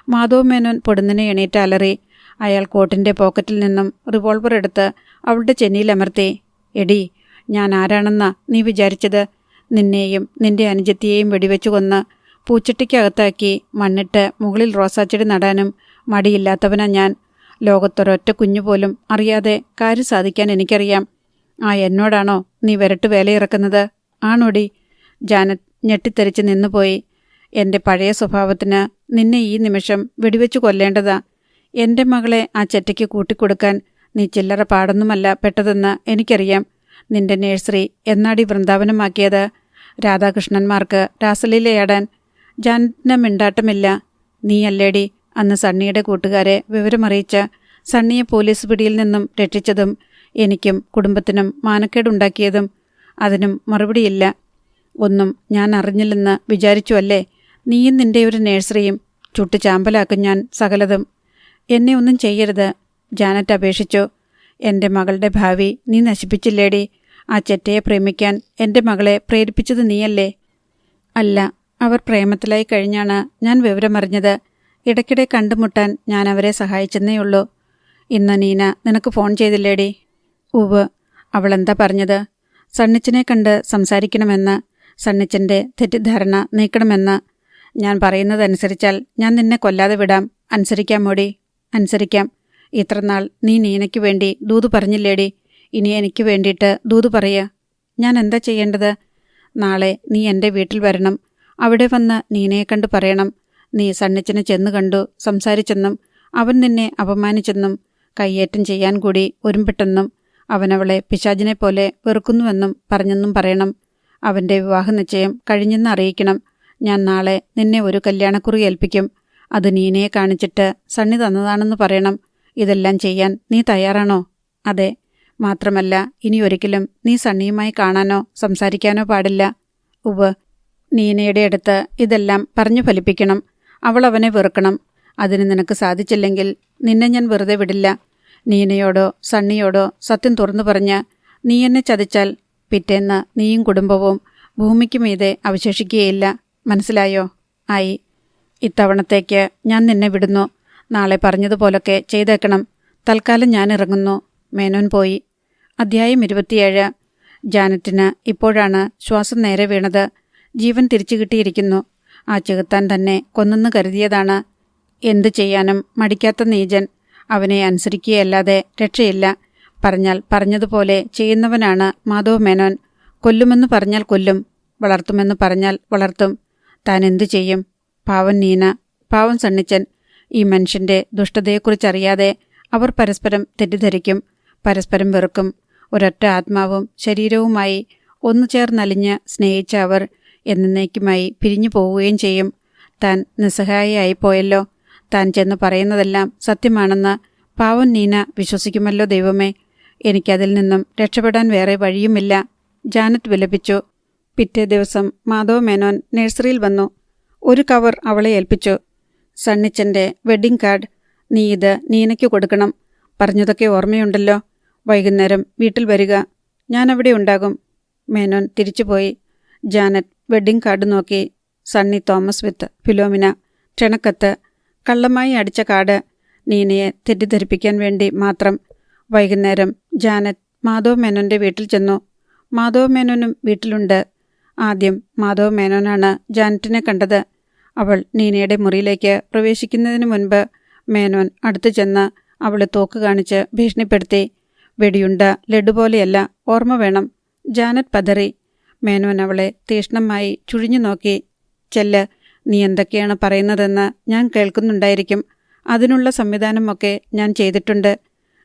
മാധവ് മേനോൻ പൊടുന്നിനെ എണീറ്റ് അലറി. അയാൾ കോട്ടിൻ്റെ പോക്കറ്റിൽ നിന്നും റിവോൾവർ എടുത്ത് അവളുടെ ചെന്നിയിലമർത്തി. എടി, ഞാൻ ആരാണെന്നാ നീ വിചാരിച്ചത്? നിന്നെയും നിന്റെ അനുജത്തിയെയും വെടിവെച്ചു കൊന്ന് പൂച്ചട്ടിക്കകത്താക്കി മണ്ണിട്ട് മുകളിൽ റോസാച്ചെടി നടാനും മടിയില്ലാത്തവനാ ഞാൻ. ലോകത്തൊരൊറ്റ കുഞ്ഞുപോലും അറിയാതെ കാര്യം സാധിക്കാൻ എനിക്കറിയാം. ആ എന്നോടാണോ നീ വരട്ട് വേലയിറക്കുന്നത്? ആണോടി? ജാനറ്റ് ഞെട്ടിത്തെറിച്ച് നിന്നുപോയി. എൻ്റെ പഴയ സ്വഭാവത്തിന് നിന്നെ ഈ നിമിഷം വെടിവെച്ചു കൊല്ലേണ്ടതാ. എൻ്റെ മകളെ ആ ചെറ്റയ്ക്ക് കൂട്ടിക്കൊടുക്കാൻ നീ ചില്ലറ പാടൊന്നുമല്ല പെട്ടതെന്ന് എനിക്കറിയാം. നിന്റെ നഴ്സറി എന്നാടി വൃന്ദാവനമാക്കിയത്? രാധാകൃഷ്ണന്മാർക്ക് രാസലീലയാടാൻ. ജാനറ്റിന് മിണ്ടാട്ടമില്ല. നീയല്ലേടി അന്ന് സണ്ണിയുടെ കൂട്ടുകാരെ വിവരമറിയിച്ച സണ്ണിയെ പോലീസ് പിടിയിൽ നിന്നും രക്ഷിച്ചതും എനിക്കും കുടുംബത്തിനും മാനക്കേടുണ്ടാക്കിയതും? അതിനും മറുപടിയില്ല. ഒന്നും ഞാൻ അറിഞ്ഞില്ലെന്ന് വിചാരിച്ചു അല്ലേ? നീയും നിന്റെ ഒരു നഴ്സറിയും ചുട്ടു ചാമ്പലാക്കും ഞാൻ സകലതും. എന്നെ ഒന്നും ചെയ്യരുത്, ജാനറ്റ് അപേക്ഷിച്ചു. എൻ്റെ മകളുടെ ഭാവി നീ നശിപ്പിച്ചില്ലേടി? ആ ചെറ്റയെ പ്രേമിക്കാൻ എൻ്റെ മകളെ പ്രേരിപ്പിച്ചത് നീയല്ലേ? അല്ല, അവർ പ്രേമത്തിലായി കഴിഞ്ഞാണ് ഞാൻ വിവരമറിഞ്ഞത്. ഇടയ്ക്കിടെ കണ്ടുമുട്ടാൻ ഞാൻ അവരെ സഹായിച്ചെന്നേയുള്ളൂ. ഇന്ന് നീന നിനക്ക് ഫോൺ ചെയ്തില്ലേടി? ഉവ്. അവളെന്താ പറഞ്ഞത്? സണ്ണിച്ചനെ കണ്ട് സംസാരിക്കണമെന്ന്, സണ്ണിച്ചൻ്റെ തെറ്റിദ്ധാരണ നീക്കണമെന്ന്. ഞാൻ പറയുന്നതനുസരിച്ചാൽ ഞാൻ നിന്നെ കൊല്ലാതെ വിടാം. അനുസരിക്കാമോടി? അനുസരിക്കാം. ഇത്രനാൾ നീ നീനയ്ക്ക് വേണ്ടി ദൂതു പറഞ്ഞില്ലേടി? ഇനി എനിക്ക് വേണ്ടിയിട്ട് ദൂതു പറയുക. ഞാൻ എന്താ ചെയ്യേണ്ടത്? നാളെ നീ എൻ്റെ വീട്ടിൽ വരണം. അവിടെ വന്ന് നീനയെ കണ്ട് പറയണം നീ സണ്ണിച്ചനെ ചെന്നു കണ്ടു സംസാരിച്ചെന്നും അവൻ നിന്നെ അപമാനിച്ചെന്നും കയ്യേറ്റം ചെയ്യാൻ കൂടി ഒരുമ്പെട്ടെന്നും അവനവളെ പിശാചിനെ പോലെ വെറുക്കുന്നുവെന്നും പറഞ്ഞെന്നും പറയണം. അവൻ്റെ വിവാഹനിശ്ചയം കഴിഞ്ഞെന്ന് അറിയിക്കണം. ഞാൻ നാളെ നിന്നെ ഒരു കല്യാണക്കുറി ഏൽപ്പിക്കും. അത് നീനയെ കാണിച്ചിട്ട് സണ്ണി തന്നതാണെന്ന് പറയണം. ഇതെല്ലാം ചെയ്യാൻ നീ തയ്യാറാണോ? അതെ. മാത്രമല്ല ഇനി ഒരിക്കലും നീ സണ്ണിയുമായി കാണാനോ സംസാരിക്കാനോ പാടില്ല. ഉവ്. നീനയുടെ അടുത്ത് ഇതെല്ലാം പറഞ്ഞു ഫലിപ്പിക്കണം. അവൾ അവനെ വെറുക്കണം. അതിന് നിനക്ക് സാധിച്ചില്ലെങ്കിൽ നിന്നെ ഞാൻ വെറുതെ വിടില്ല. നീനയോടോ സണ്ണിയോടോ സത്യം തുറന്നു പറഞ്ഞ് നീ എന്നെ ചതിച്ചാൽ പിറ്റേന്ന് നീയും കുടുംബവും ഭൂമിക്ക് മീതെ അവശേഷിക്കുകയില്ല. മനസ്സിലായോ? ആയി. ഇത്തവണത്തേക്ക് ഞാൻ നിന്നെ വിടുന്നു. നാളെ പറഞ്ഞതുപോലൊക്കെ ചെയ്തേക്കണം. തൽക്കാലം ഞാൻ ഇറങ്ങുന്നു. മേനോൻ പോയി. അധ്യായം 27. ജാനറ്റിന് ഇപ്പോഴാണ് ശ്വാസം നേരെ വീണത്. ജീവൻ തിരിച്ചു കിട്ടിയിരിക്കുന്നു. ആ ചെകുത്താൻ തന്നെ കൊന്നെന്ന് കരുതിയതാണ്. എന്തു ചെയ്യാനും മടിക്കാത്ത നീചൻ. അവനെ അനുസരിക്കുകയല്ലാതെ രക്ഷയില്ല. പറഞ്ഞാൽ പറഞ്ഞതുപോലെ ചെയ്യുന്നവനാണ് മാധവ് മേനോൻ. കൊല്ലുമെന്ന് പറഞ്ഞാൽ കൊല്ലും, വളർത്തുമെന്ന് പറഞ്ഞാൽ വളർത്തും. താൻ എന്തു ചെയ്യും? പാവം നീന, പാവം സണ്ണിച്ചൻ. ഈ മനുഷ്യൻ്റെ ദുഷ്ടതയെക്കുറിച്ചറിയാതെ അവർ പരസ്പരം തെറ്റിദ്ധരിക്കും, പരസ്പരം വെറുക്കും. ഒരൊറ്റ ആത്മാവും ശരീരവുമായി ഒന്നു ചേർന്നലിഞ്ഞ് സ്നേഹിച്ച അവർ എന്നേക്കുമായി പിരിഞ്ഞു പോവുകയും ചെയ്യും. താൻ നിസ്സഹായയായി പോയല്ലോ. താൻ ചെന്ന് പറയുന്നതെല്ലാം സത്യമാണെന്ന് പാവം നീന വിശ്വസിക്കുമല്ലോ ദൈവമേ. എനിക്കതിൽ നിന്നും രക്ഷപ്പെടാൻ വേറെ വഴിയുമില്ല. ജാനറ്റ് വിലപിച്ചു. പിറ്റേ ദിവസം മാധവ് മേനോൻ നഴ്സറിയിൽ വന്നു. ഒരു കവർ അവളെ ഏൽപ്പിച്ചു. സണ്ണിച്ചൻ്റെ വെഡ്ഡിംഗ് കാർഡ്. നീ ഇത് നീനയ്ക്ക് കൊടുക്കണം. പറഞ്ഞതൊക്കെ ഓർമ്മയുണ്ടല്ലോ. വൈകുന്നേരം വീട്ടിൽ വരിക. ഞാനവിടെ ഉണ്ടാകും. മേനോൻ തിരിച്ചുപോയി. ജാനറ്റ് വെഡ്ഡിംഗ് കാർഡ് നോക്കി. സണ്ണി തോമസ് വിത്ത് ഫിലോമിന. ക്ഷണക്കത്ത്. കള്ളമായി അടിച്ച കാർഡ്. നീനയെ തെറ്റിദ്ധരിപ്പിക്കാൻ വേണ്ടി മാത്രം. വൈകുന്നേരം ജാനറ്റ് മാധവ് മേനോൻ്റെ വീട്ടിൽ ചെന്നു. മാധവ് മേനോനും വീട്ടിലുണ്ട്. ആദ്യം മാധവ് മേനോനാണ് ജാനറ്റിനെ കണ്ടത്. അവൾ നീനയുടെ മുറിയിലേക്ക് പ്രവേശിക്കുന്നതിന് മുൻപ് മേനോൻ അടുത്തു ചെന്ന് അവളെ തോക്ക് കാണിച്ച് ഭീഷണിപ്പെടുത്തി. വെടിയുണ്ട ലഡു പോലെയല്ല, ഓർമ്മ വേണം. ജാനറ്റ് പതറി. മേനോൻ അവളെ തീഷ്ണമായി ചുഴിഞ്ഞു നോക്കി. ചെല്ല്, നീ എന്തൊക്കെയാണ് പറയുന്നതെന്ന് ഞാൻ കേൾക്കുന്നുണ്ടായിരിക്കും. അതിനുള്ള സംവിധാനമൊക്കെ ഞാൻ ചെയ്തിട്ടുണ്ട്.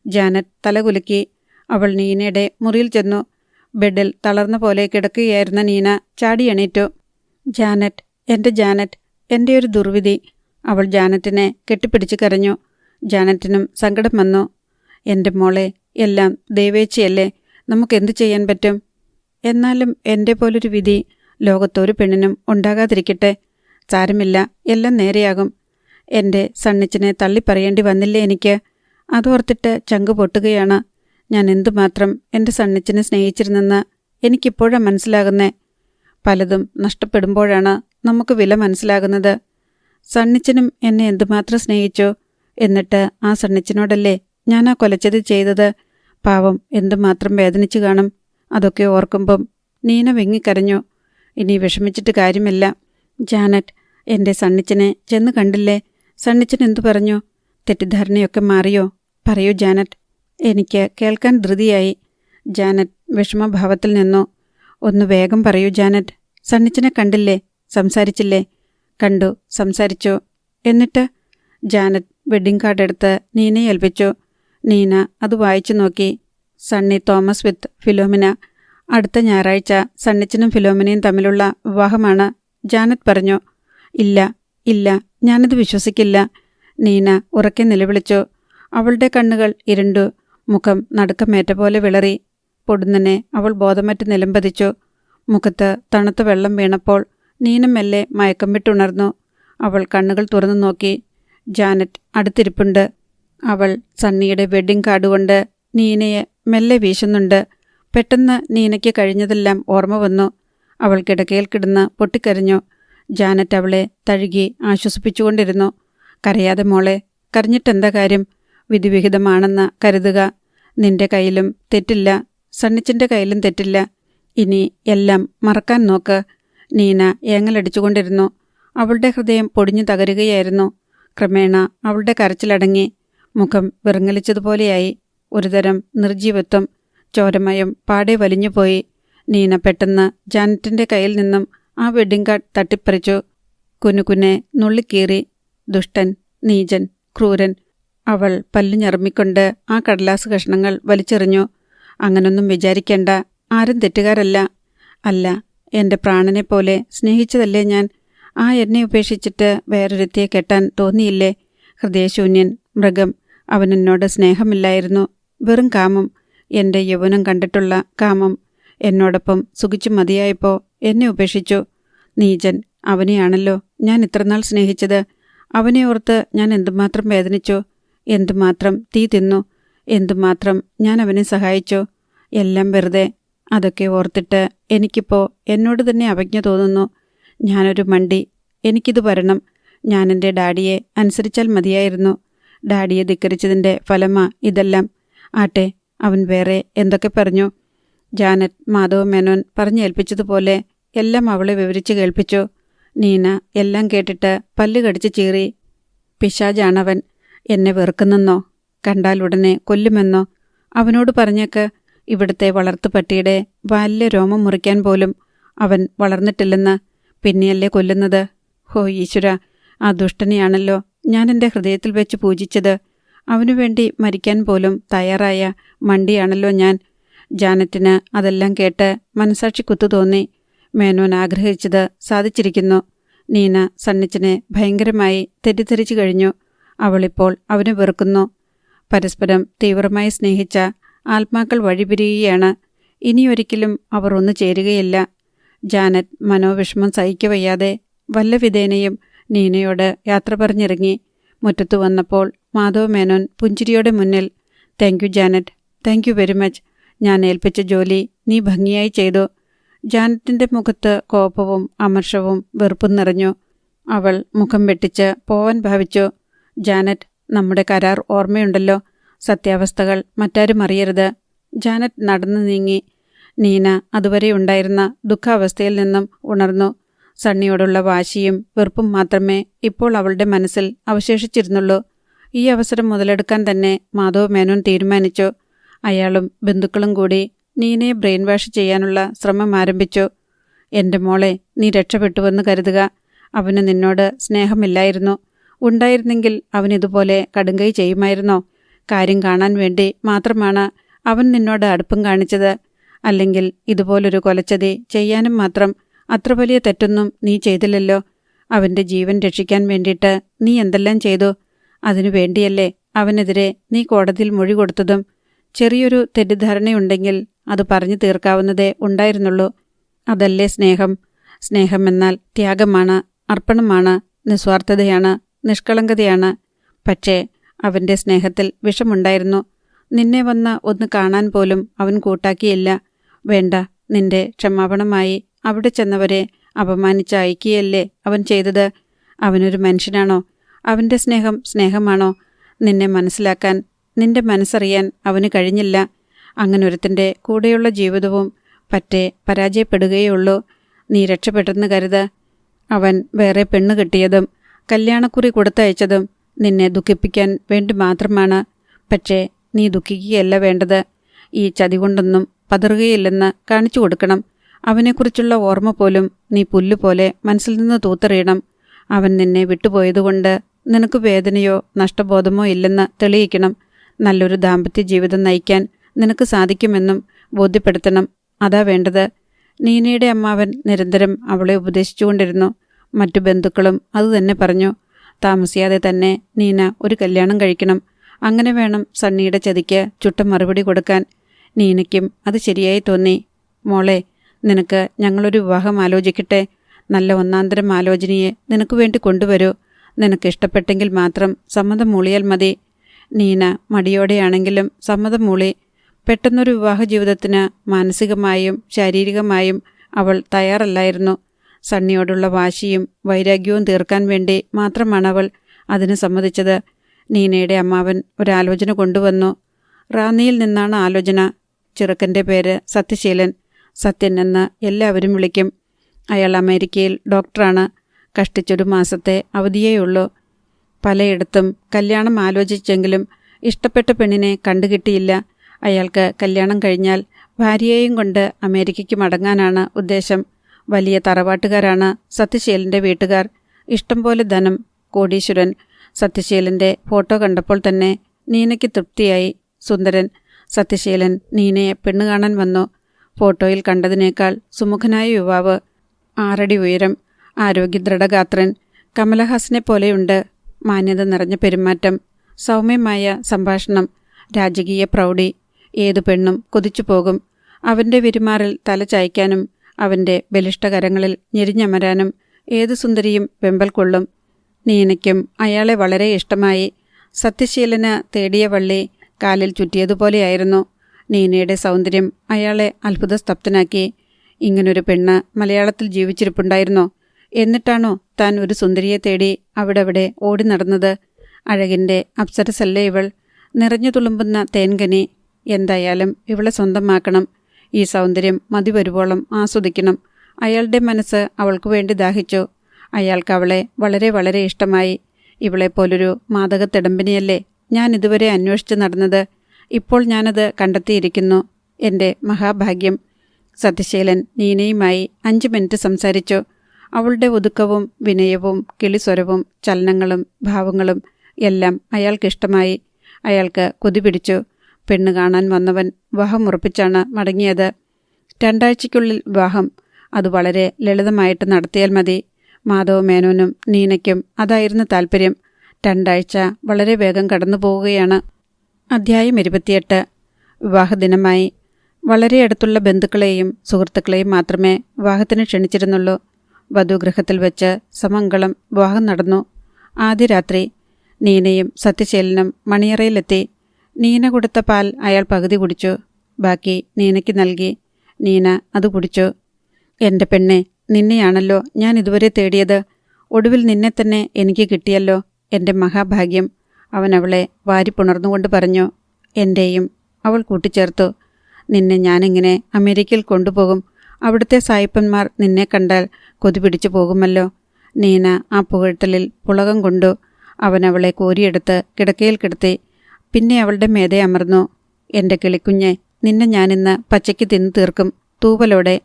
ജാനറ്റ് തലകുലുക്കി. അവൾ നീനയുടെ മുറിയിൽ ചെന്നു. ബെഡിൽ തളർന്ന പോലെ കിടക്കുകയായിരുന്ന നീന ചാടി എണീറ്റു. ജാനറ്റ്, എൻ്റെ ജാനറ്റ്, എൻ്റെ ഒരു ദുർവിധി. അവൾ ജാനറ്റിനെ കെട്ടിപ്പിടിച്ച് കരഞ്ഞു. ജാനറ്റിനും സങ്കടം വന്നു. എൻ്റെ മോളെ, എല്ലാം ദൈവേച്ഛയല്ലേ, നമുക്കെന്തു ചെയ്യാൻ പറ്റും? എന്നാലും എൻ്റെ പോലൊരു വിധി ലോകത്തൊരു പെണ്ണിനും ഉണ്ടാകാതിരിക്കട്ടെ. സാരമില്ല, എല്ലാം നേരെയാകും. എൻ്റെ സണ്ണിച്ചിനെ തള്ളിപ്പറയേണ്ടി വന്നില്ലേ എനിക്ക്? അതോർത്തിട്ട് ചങ്ക് പൊട്ടുകയാണ്. ഞാൻ എന്തുമാത്രം എൻ്റെ സണ്ണിച്ചിനെ സ്നേഹിച്ചിരുന്നെന്ന് എനിക്കിപ്പോഴാണ് മനസ്സിലാകുന്നേ. പലതും നഷ്ടപ്പെടുമ്പോഴാണ് നമുക്ക് വില മനസ്സിലാകുന്നത്. സണ്ണിച്ചനും എന്നെ എന്തുമാത്രം സ്നേഹിച്ചു. എന്നിട്ട് ആ സണ്ണിച്ചനോടല്ലേ ഞാൻ ആ കൊലച്ചത് ചെയ്തത്. പാവം എന്തുമാത്രം വേദനിച്ചു കാണും. അതൊക്കെ ഓർക്കുമ്പം നീന വെങ്ങിക്കരഞ്ഞു. ഇനി വിഷമിച്ചിട്ട് കാര്യമില്ല. ജാനറ്റ്, എൻ്റെ സണ്ണിച്ചനെ ചെന്ന് കണ്ടില്ലേ? സണ്ണിച്ചൻ എന്തു പറഞ്ഞു? തെറ്റിദ്ധാരണയൊക്കെ മാറിയോ? പറയൂ ജാനറ്റ്. എനിക്ക് കേൾക്കാൻ ധൃതിയായി. ജാനറ്റ് വിഷമഭാവത്തിൽ നിന്നു. ഒന്ന് വേഗം പറയൂ ജാനറ്റ്. സണ്ണിച്ചനെ കണ്ടില്ലേ? സംസാരിച്ചില്ലേ? കണ്ടു, സംസാരിച്ചു. എന്നിട്ട്? ജാനറ്റ് വെഡ്ഡിംഗ് കാർഡ് എടുത്ത് നീനയെ ഏൽപ്പിച്ചു. നീന അത് വായിച്ചു നോക്കി. സണ്ണി തോമസ് വിത്ത് ഫിലോമിന. അടുത്ത ഞായറാഴ്ച സണ്ണിച്ചനും ഫിലോമിനയും തമ്മിലുള്ള വിവാഹമാണ്. ജാനറ്റ് പറഞ്ഞു. ഇല്ല, ഇല്ല, ഞാനത് വിശ്വസിക്കില്ല. നീന ഉറക്കെ നിലവിളിച്ചു. അവളുടെ കണ്ണുകൾ ഇരുണ്ടു. മുഖം നടുക്കമേറ്റ പോലെ വിളറി. പൊടുന്നനെ അവൾ ബോധമറ്റ് നിലംപതിച്ചു. മുഖത്ത് തണുത്ത വെള്ളം വീണപ്പോൾ നീന മെല്ലെ മയക്കം വിട്ടുണർന്നു. അവൾ കണ്ണുകൾ തുറന്നു നോക്കി. ജാനറ്റ് അടുത്തിരിപ്പുണ്ട്. അവൾ സണ്ണിയുടെ വെഡ്ഡിംഗ് കാർഡ് കൊണ്ട് നീനയെ മെല്ലെ വീശുന്നുണ്ട്. പെട്ടെന്ന് നീനയ്ക്ക് കഴിഞ്ഞതെല്ലാം ഓർമ്മ വന്നു. അവൾ കിടക്കയിൽ കിടന്ന് പൊട്ടിക്കരഞ്ഞു. ജാനറ്റ് അവളെ തഴുകി ആശ്വസിപ്പിച്ചുകൊണ്ടിരുന്നു. കരയാതെ മോളെ, കരഞ്ഞിട്ടെന്താ കാര്യം? വിധിവിഹിതമാണെന്ന് കരുതുക. നിന്റെ കയ്യിലും തെറ്റില്ല, സണ്ണിച്ചൻ്റെ കയ്യിലും തെറ്റില്ല. ഇനി എല്ലാം മറക്കാൻ നോക്ക്. നീന ഏങ്ങലടിച്ചുകൊണ്ടിരുന്നു. അവളുടെ ഹൃദയം പൊടിഞ്ഞു തകരുകയായിരുന്നു. ക്രമേണ അവളുടെ കരച്ചിലടങ്ങി. മുഖം വിറങ്ങലിച്ചതുപോലെയായി. ഒരുതരം നിർജീവത്വം, ചോരമയം പാടെ വലിഞ്ഞുപോയി. നീന പെട്ടെന്ന് ജാനറ്റിൻ്റെ കയ്യിൽ നിന്നും ആ വെഡ്ഡിംഗ് കാർഡ് തട്ടിപ്പറിച്ചു. കുനുകുനെ നുള്ളിക്കീറി. ദുഷ്ടൻ, നീചൻ, ക്രൂരൻ. അവൾ പല്ലു ഞറുമ്മിക്കൊണ്ട് ആ കടലാസ് കഷ്ണങ്ങൾ വലിച്ചെറിഞ്ഞു. അങ്ങനൊന്നും വിചാരിക്കേണ്ട. ആരും തെറ്റുകാരല്ല. അല്ല, എൻ്റെ പ്രാണനെപ്പോലെ സ്നേഹിച്ചതല്ലേ ഞാൻ. ആ എന്നെ ഉപേക്ഷിച്ചിട്ട് വേറൊരുത്തിയെ കെട്ടാൻ തോന്നിയില്ലേ? ഹൃദയശൂന്യൻ, മൃഗം. അവനെന്നോട് സ്നേഹമില്ലായിരുന്നു, വെറും കാമം. എൻ്റെ യൗവനം കണ്ടിട്ടുള്ള കാമം. എന്നോടൊപ്പം സുഖിച്ചു മതിയായപ്പോൾ എന്നെ ഉപേക്ഷിച്ചു. നീചൻ, അവനെയാണല്ലോ ഞാൻ ഇത്രനാൾ സ്നേഹിച്ചത്. അവനെ ഓർത്ത് ഞാൻ എന്തുമാത്രം വേദനിച്ചു, എന്തുമാത്രം തീ തിന്നു, എന്തുമാത്രം ഞാൻ അവനെ സഹായിച്ചു. എല്ലാം വെറുതെ. അതൊക്കെ ഓർത്തിട്ട് എനിക്കിപ്പോൾ എന്നോട് തന്നെ അവജ്ഞ തോന്നുന്നു. ഞാനൊരു മണ്ടി. എനിക്കിത് വരണം. ഞാനെൻ്റെ ഡാഡിയെ അനുസരിച്ചാൽ മതിയായിരുന്നു. ഡാഡിയെ ധിക്കരിച്ചതിൻ്റെ ഫലമാ ഇതെല്ലാം. ആട്ടെ, അവൻ വേറെ എന്തൊക്കെ പറഞ്ഞു? ജാനറ്റ് മാധവ് മേനോൻ പറഞ്ഞേൽപ്പിച്ചതുപോലെ എല്ലാം അവളെ വിവരിച്ചു കേൾപ്പിച്ചു. നീന എല്ലാം കേട്ടിട്ട് പല്ല് കടിച്ച് ചീറി. പിശാചാണവൻ. എന്നെ വെറുക്കുന്നെന്നോ, കണ്ടാൽ ഉടനെ കൊല്ലുമെന്നോ? അവനോട് പറഞ്ഞേക്ക്, ഇവിടുത്തെ വളർത്തുപട്ടിയുടെ വാലിലെ രോമം മുറിക്കാൻ പോലും അവൻ വളർന്നിട്ടില്ലെന്ന്. പിന്നെയല്ലേ കൊല്ലുന്നത്? ഹോ ഈശ്വര, ആ ദുഷ്ടനെയാണല്ലോ ഞാൻ എൻ്റെ ഹൃദയത്തിൽ വെച്ച് പൂജിച്ചത്. അവനു വേണ്ടി മരിക്കാൻ പോലും തയ്യാറായ മണ്ടിയാണല്ലോ ഞാൻ. ജാനറ്റിന് അതെല്ലാം കേട്ട് മനസാക്ഷി കുത്തു തോന്നി. മേനോൻ ആഗ്രഹിച്ചത് സാധിച്ചിരിക്കുന്നു. നീന സണ്ണിച്ചിനെ ഭയങ്കരമായി തെറ്റിദ്ധരിച്ചു കഴിഞ്ഞു. അവളിപ്പോൾ അവനെ വെറുക്കുന്നു. പരസ്പരം തീവ്രമായി സ്നേഹിച്ച ആത്മാക്കൾ വഴിപിരിയുകയാണ്. ഇനിയൊരിക്കലും അവർ ഒന്നു ചേരുകയില്ല. ജാനറ്റ് മനോവിഷമം സഹിക്കവയ്യാതെ വല്ല വിധേനയും നീനയോട് യാത്ര പറഞ്ഞിറങ്ങി. മുറ്റത്തു വന്നപ്പോൾ മാധവ് മേനോൻ പുഞ്ചിരിയോടെ മുന്നിൽ, thank you Janet, thank you very much. ഞാൻ ഏൽപ്പിച്ച ജോലി നീ ഭംഗിയായി ചെയ്തു. ജാനറ്റിൻ്റെ മുഖത്ത് കോപവും അമർഷവും വെറുപ്പും നിറഞ്ഞു. അവൾ മുഖം വെട്ടിച്ച് പോവാൻ ഭാവിച്ചു. ജാനറ്റ്, നമ്മുടെ കരാർ ഓർമ്മയുണ്ടല്ലോ. സത്യാവസ്ഥകൾ മറ്റാരും അറിയരുത്. ജാനറ്റ് നടന്നു നീങ്ങി. നീന അതുവരെ ഉണ്ടായിരുന്ന ദുഃഖാവസ്ഥയിൽ നിന്നും ഉണർന്നു. സണ്ണിയോടുള്ള വാശിയും വെറുപ്പും മാത്രമേ ഇപ്പോൾ അവളുടെ മനസ്സിൽ അവശേഷിച്ചിരുന്നുള്ളൂ. ഈ അവസരം മുതലെടുക്കാൻ തന്നെ മാധവ് മേനോൻ തീരുമാനിച്ചു. അയാളും ബന്ധുക്കളും കൂടി നീനയെ ബ്രെയിൻ വാഷ് ചെയ്യാനുള്ള ശ്രമം ആരംഭിച്ചു. എൻ്റെ മോളെ, നീ രക്ഷപ്പെട്ടുവെന്ന് കരുതുക. അവന് നിന്നോട് സ്നേഹമില്ലായിരുന്നു. ഉണ്ടായിരുന്നെങ്കിൽ അവനിതുപോലെ കടുങ്കൈ ചെയ്യുമായിരുന്നോ? കാര്യം കാണാൻ വേണ്ടി മാത്രമാണ് അവൻ നിന്നോട് അടുപ്പം കാണിച്ചത്. അല്ലെങ്കിൽ ഇതുപോലൊരു കൊലച്ചതി ചെയ്യാനും മാത്രം അത്ര വലിയ തെറ്റൊന്നും നീ ചെയ്തില്ലല്ലോ. അവൻ്റെ ജീവൻ രക്ഷിക്കാൻ വേണ്ടിയിട്ട് നീ എന്തെല്ലാം ചെയ്തു? അതിനു വേണ്ടിയല്ലേ അവനെതിരെ നീ കോടതിയിൽ മൊഴി കൊടുത്തതും? ചെറിയൊരു തെറ്റിദ്ധാരണയുണ്ടെങ്കിൽ അത് പറഞ്ഞു തീർക്കാവുന്നതേ ഉണ്ടായിരുന്നുള്ളൂ. അതല്ലേ സ്നേഹം? സ്നേഹമെന്നാൽ ത്യാഗമാണ്, അർപ്പണമാണ്, നിസ്വാർത്ഥതയാണ്, നിഷ്കളങ്കതയാണ്. പക്ഷേ അവൻ്റെ സ്നേഹത്തിൽ വിഷമുണ്ടായിരുന്നു. നിന്നെ വന്ന് ഒന്ന് കാണാൻ പോലും അവൻ കൂട്ടാക്കിയില്ല. വേണ്ട, നിന്റെ ക്ഷമാപണമായി അവിടെ ചെന്നവരെ അപമാനിച്ച് അയക്കുകയല്ലേ അവൻ ചെയ്തത്. അവനൊരു മനുഷ്യനാണോ? അവൻ്റെ സ്നേഹം സ്നേഹമാണോ? നിന്നെ മനസ്സിലാക്കാൻ, നിന്റെ മനസ്സറിയാൻ അവന് കഴിഞ്ഞില്ല. അങ്ങനൊരുത്തിൻ്റെ കൂടെയുള്ള ജീവിതവും പറ്റേ പരാജയപ്പെടുകയുള്ളൂ. നീ രക്ഷപ്പെട്ടെന്ന് കരുത്. അവൻ വേറെ പെണ്ണ് കെട്ടിയതും കല്യാണക്കുറി കൊടുത്തയച്ചതും നിന്നെ ദുഃഖിപ്പിക്കാൻ വേണ്ടി മാത്രമാണ്. പക്ഷേ നീ ദുഃഖിക്കുകയല്ല വേണ്ടത്. ഈ ചതി കൊണ്ടൊന്നും പതറുകയില്ലെന്ന് കാണിച്ചു കൊടുക്കണം. അവനെക്കുറിച്ചുള്ള ഓർമ്മ പോലും നീ പുല്ലുപോലെ മനസ്സിൽ നിന്ന് തൂത്തെറിയണം. അവൻ നിന്നെ വിട്ടുപോയതുകൊണ്ട് നിനക്ക് വേദനയോ നഷ്ടബോധമോ ഇല്ലെന്ന് തെളിയിക്കണം. നല്ലൊരു ദാമ്പത്യ ജീവിതം നയിക്കാൻ നിനക്ക് സാധിക്കുമെന്നും ബോധ്യപ്പെടുത്തണം. അതാ വേണ്ടത്. നീനയുടെ അമ്മാവൻ നിരന്തരം അവളെ ഉപദേശിച്ചുകൊണ്ടിരുന്നു. മറ്റു ബന്ധുക്കളും അതുതന്നെ പറഞ്ഞു. താമസിയാതെ തന്നെ നീന ഒരു കല്യാണം കഴിക്കണം. അങ്ങനെ വേണം സണ്ണിയുടെ ചതിക്ക് ചുട്ട മറുപടി കൊടുക്കാൻ. നീനയ്ക്കും അത് ശരിയായി തോന്നി. മോളെ, നിനക്ക് ഞങ്ങളൊരു വിവാഹം ആലോചിക്കട്ടെ. നല്ല ഒന്നാന്തരം ആലോചനയെ നിനക്ക് വേണ്ടി കൊണ്ടുവരൂ. നിനക്ക് ഇഷ്ടപ്പെട്ടെങ്കിൽ മാത്രം സമ്മതം മൂളിയാൽ മതി. നീന മടിയോടെയാണെങ്കിലും സമ്മതം മൂളി. പെട്ടെന്നൊരു വിവാഹ ജീവിതത്തിന് മാനസികമായും ശാരീരികമായും അവൾ തയ്യാറല്ലായിരുന്നു. സണ്ണിയോടുള്ള വാശിയും വൈരാഗ്യവും തീർക്കാൻ വേണ്ടി മാത്രമാണ് അവൾ അതിന് സമ്മതിച്ചത്. നീനയുടെ അമ്മാവൻ ഒരാലോചന കൊണ്ടുവന്നു. റാന്നിയിൽ നിന്നാണ് ആലോചന. ചെറുക്കൻ്റെ പേര് സത്യശീലൻ. സത്യൻ എന്ന് എല്ലാവരും വിളിക്കും. അയാൾ അമേരിക്കയിൽ ഡോക്ടറാണ്. കഷ്ടിച്ചൊരു മാസത്തെ അവധിയേയുള്ളൂ. പലയിടത്തും കല്യാണം ആലോചിച്ചെങ്കിലും ഇഷ്ടപ്പെട്ട പെണ്ണിനെ കണ്ടുകിട്ടിയില്ല. അയാൾക്ക് കല്യാണം കഴിഞ്ഞാൽ ഭാര്യയെയും കൊണ്ട് അമേരിക്കയ്ക്ക് മടങ്ങാനാണ് ഉദ്ദേശം. വലിയ തറവാട്ടുകാരാണ് സത്യശീലൻ്റെ വീട്ടുകാർ. ഇഷ്ടംപോലെ ധനം, കോടീശ്വരൻ. സത്യശീലൻ്റെ ഫോട്ടോ കണ്ടപ്പോൾ തന്നെ നീനയ്ക്ക് തൃപ്തിയായി. സുന്ദരൻ. സത്യശീലൻ നീനയെ പെണ്ണു കാണാൻ വന്നു. ഫോട്ടോയിൽ കണ്ടതിനേക്കാൾ സുമുഖനായ യുവാവ്. 6 അടി ഉയരം, ആരോഗ്യദൃഢഗാത്രൻ. കമലഹാസനെ പോലെയുണ്ട്. മാന്യത നിറഞ്ഞ പെരുമാറ്റം, സൗമ്യമായ സംഭാഷണം, രാജകീയ പ്രൗഢി. ഏതു പെണ്ണും കൊതിച്ചു പോകും. അവൻ്റെ വിരുമാറിൽ തല ചായ്ക്കാനും അവൻ്റെ ബലിഷ്ഠകരങ്ങളിൽ ഞെരിഞ്ഞമരാനും ഏതു സുന്ദരിയും വെമ്പൽ കൊള്ളും. നീനയ്ക്കും അയാളെ വളരെ ഇഷ്ടമായി. സത്യശീലന് തേടിയ വള്ളി കാലിൽ ചുറ്റിയതുപോലെയായിരുന്നു. നീനയുടെ സൗന്ദര്യം അയാളെ അത്ഭുതസ്തബ്ധനാക്കി. ഇങ്ങനൊരു പെണ്ണ് മലയാളത്തിൽ ജീവിച്ചിരിപ്പുണ്ടായിരുന്നോ? എന്നിട്ടാണോ താൻ ഒരു സുന്ദരിയെ തേടി അവിടെ ഓടി നടന്നത്? അഴകിൻ്റെ അപ്സരസല്ലേ ഇവൾ, നിറഞ്ഞു തുളുമ്പുന്ന തേൻകനി. എന്തായാലും ഇവളെ സ്വന്തമാക്കണം. ഈ സൗന്ദര്യം മതി വരുവോളം ആസ്വദിക്കണം. അയാളുടെ മനസ്സ് അവൾക്ക് വേണ്ടി ദാഹിച്ചു. അയാൾക്ക് അവളെ വളരെ വളരെ ഇഷ്ടമായി. ഇവളെപ്പോലൊരു മാദകത്തിടമ്പിനിയല്ലേ ഞാൻ ഇതുവരെ അന്വേഷിച്ച് നടന്നത്. ഇപ്പോൾ ഞാനത് കണ്ടെത്തിയിരിക്കുന്നു. എൻ്റെ മഹാഭാഗ്യം. സത്യശീലൻ നീനയുമായി 5 മിനിറ്റ് സംസാരിച്ചു. അവളുടെ ഒതുക്കവും വിനയവും കിളിസ്വരവും ചലനങ്ങളും ഭാവങ്ങളും എല്ലാം അയാൾക്കിഷ്ടമായി. അയാൾക്ക് കൊതി പിടിച്ചു. പെണ്ണ് കാണാൻ വന്നവൻ വിവാഹമുറപ്പിച്ചാണ് മടങ്ങിയത്. 2 ആഴ്ചയ്ക്കുള്ളിൽ വിവാഹം. അത് വളരെ ലളിതമായിട്ട് നടത്തിയാൽ മതി. മാധവ മേനോനും നീനയ്ക്കും അതായിരുന്നു താല്പര്യം. 2 ആഴ്ച വളരെ വേഗം കടന്നു പോവുകയാണ്. അധ്യായം 28. വിവാഹദിനമായി. വളരെ അടുത്തുള്ള ബന്ധുക്കളെയും സുഹൃത്തുക്കളെയും മാത്രമേ വിവാഹത്തിന് ക്ഷണിച്ചിരുന്നുള്ളൂ. വധുഗൃഹത്തിൽ വെച്ച് സമംഗളം വിവാഹം നടന്നു. ആദ്യ രാത്രി നീനയും സത്യശീലനും മണിയറയിലെത്തി. നീന കൊടുത്ത പാൽ അയാൾ പകുതി കുടിച്ചു. ബാക്കി നീനയ്ക്ക് നൽകി. നീന അത് കുടിച്ചു. എൻ്റെ പെണ്ണെ, നിന്നെയാണല്ലോ ഞാൻ ഇതുവരെ തേടിയത്. ഒടുവിൽ നിന്നെ തന്നെ എനിക്ക് കിട്ടിയല്ലോ. എൻ്റെ മഹാഭാഗ്യം. അവൻ അവളെ വാരിപ്പുണർന്നുകൊണ്ട് പറഞ്ഞു. എൻ്റെയും, അവൾ കൂട്ടിച്ചേർത്തു. നിന്നെ ഞാനിങ്ങനെ അമേരിക്കയിൽ കൊണ്ടുപോകും. അവിടുത്തെ സായിപ്പന്മാർ നിന്നെ കണ്ടാൽ കൊതി പിടിച്ചു പോകുമല്ലോ. നീന ആ പുകഴ്ത്തലിൽ പുളകം കൊണ്ടു. അവൻ അവളെ കോരിയെടുത്ത് കിടക്കയിൽ കിടത്തി. പിന്നെ അവളുടെ മേതെ അമർന്നു. എൻ്റെ കിളിക്കുഞ്ഞെ, നിന്നെ ഞാനിന്ന് പച്ചയ്ക്ക് തിന്നു തീർക്കും, തൂവലോടെ.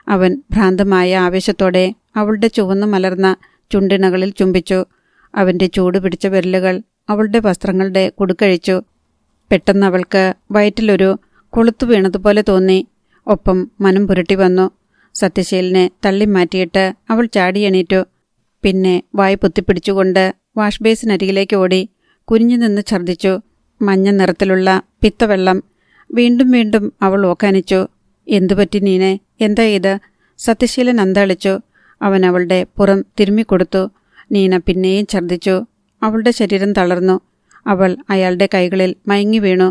അവൻ ഭ്രാന്തമായ ആവേശത്തോടെ അവളുടെ ചുവന്നു മലർന്ന ചുണ്ടിണകളിൽ ചുംബിച്ചു. അവൻ്റെ ചൂട് പിടിച്ച വിരലുകൾ അവളുടെ വസ്ത്രങ്ങളുടെ കുടുക്കഴിച്ചു. പെട്ടെന്ന് അവൾക്ക് വയറ്റിലൊരു കൊളുത്തു വീണതുപോലെ തോന്നി. ഒപ്പം മനം പുരട്ടി വന്നു. സത്യശീലനെ തള്ളിമാറ്റിയിട്ട് അവൾ ചാടിയെണീറ്റു. പിന്നെ വായ് പൊത്തിപ്പിടിച്ചുകൊണ്ട് വാഷ് ബേസിനരികിലേക്ക് ഓടി. കുനിഞ്ഞു നിന്ന് ഛർദ്ദിച്ചു. മഞ്ഞ നിറത്തിലുള്ള പിത്തവെള്ളം. വീണ്ടും വീണ്ടും അവൾ ഓക്കാനിച്ചു. എന്തുപറ്റി നീനെ? എന്താ ഇത്? സത്യശീലൻ അന്താളിച്ചു. അവൻ അവളുടെ പുറം തിരുമ്മിക്കൊടുത്തു. നീന പിന്നെയും ഛർദ്ദിച്ചു. അവളുടെ ശരീരം തളർന്നു. അവൾ അയാളുടെ കൈകളിൽ മയങ്ങി വീണു.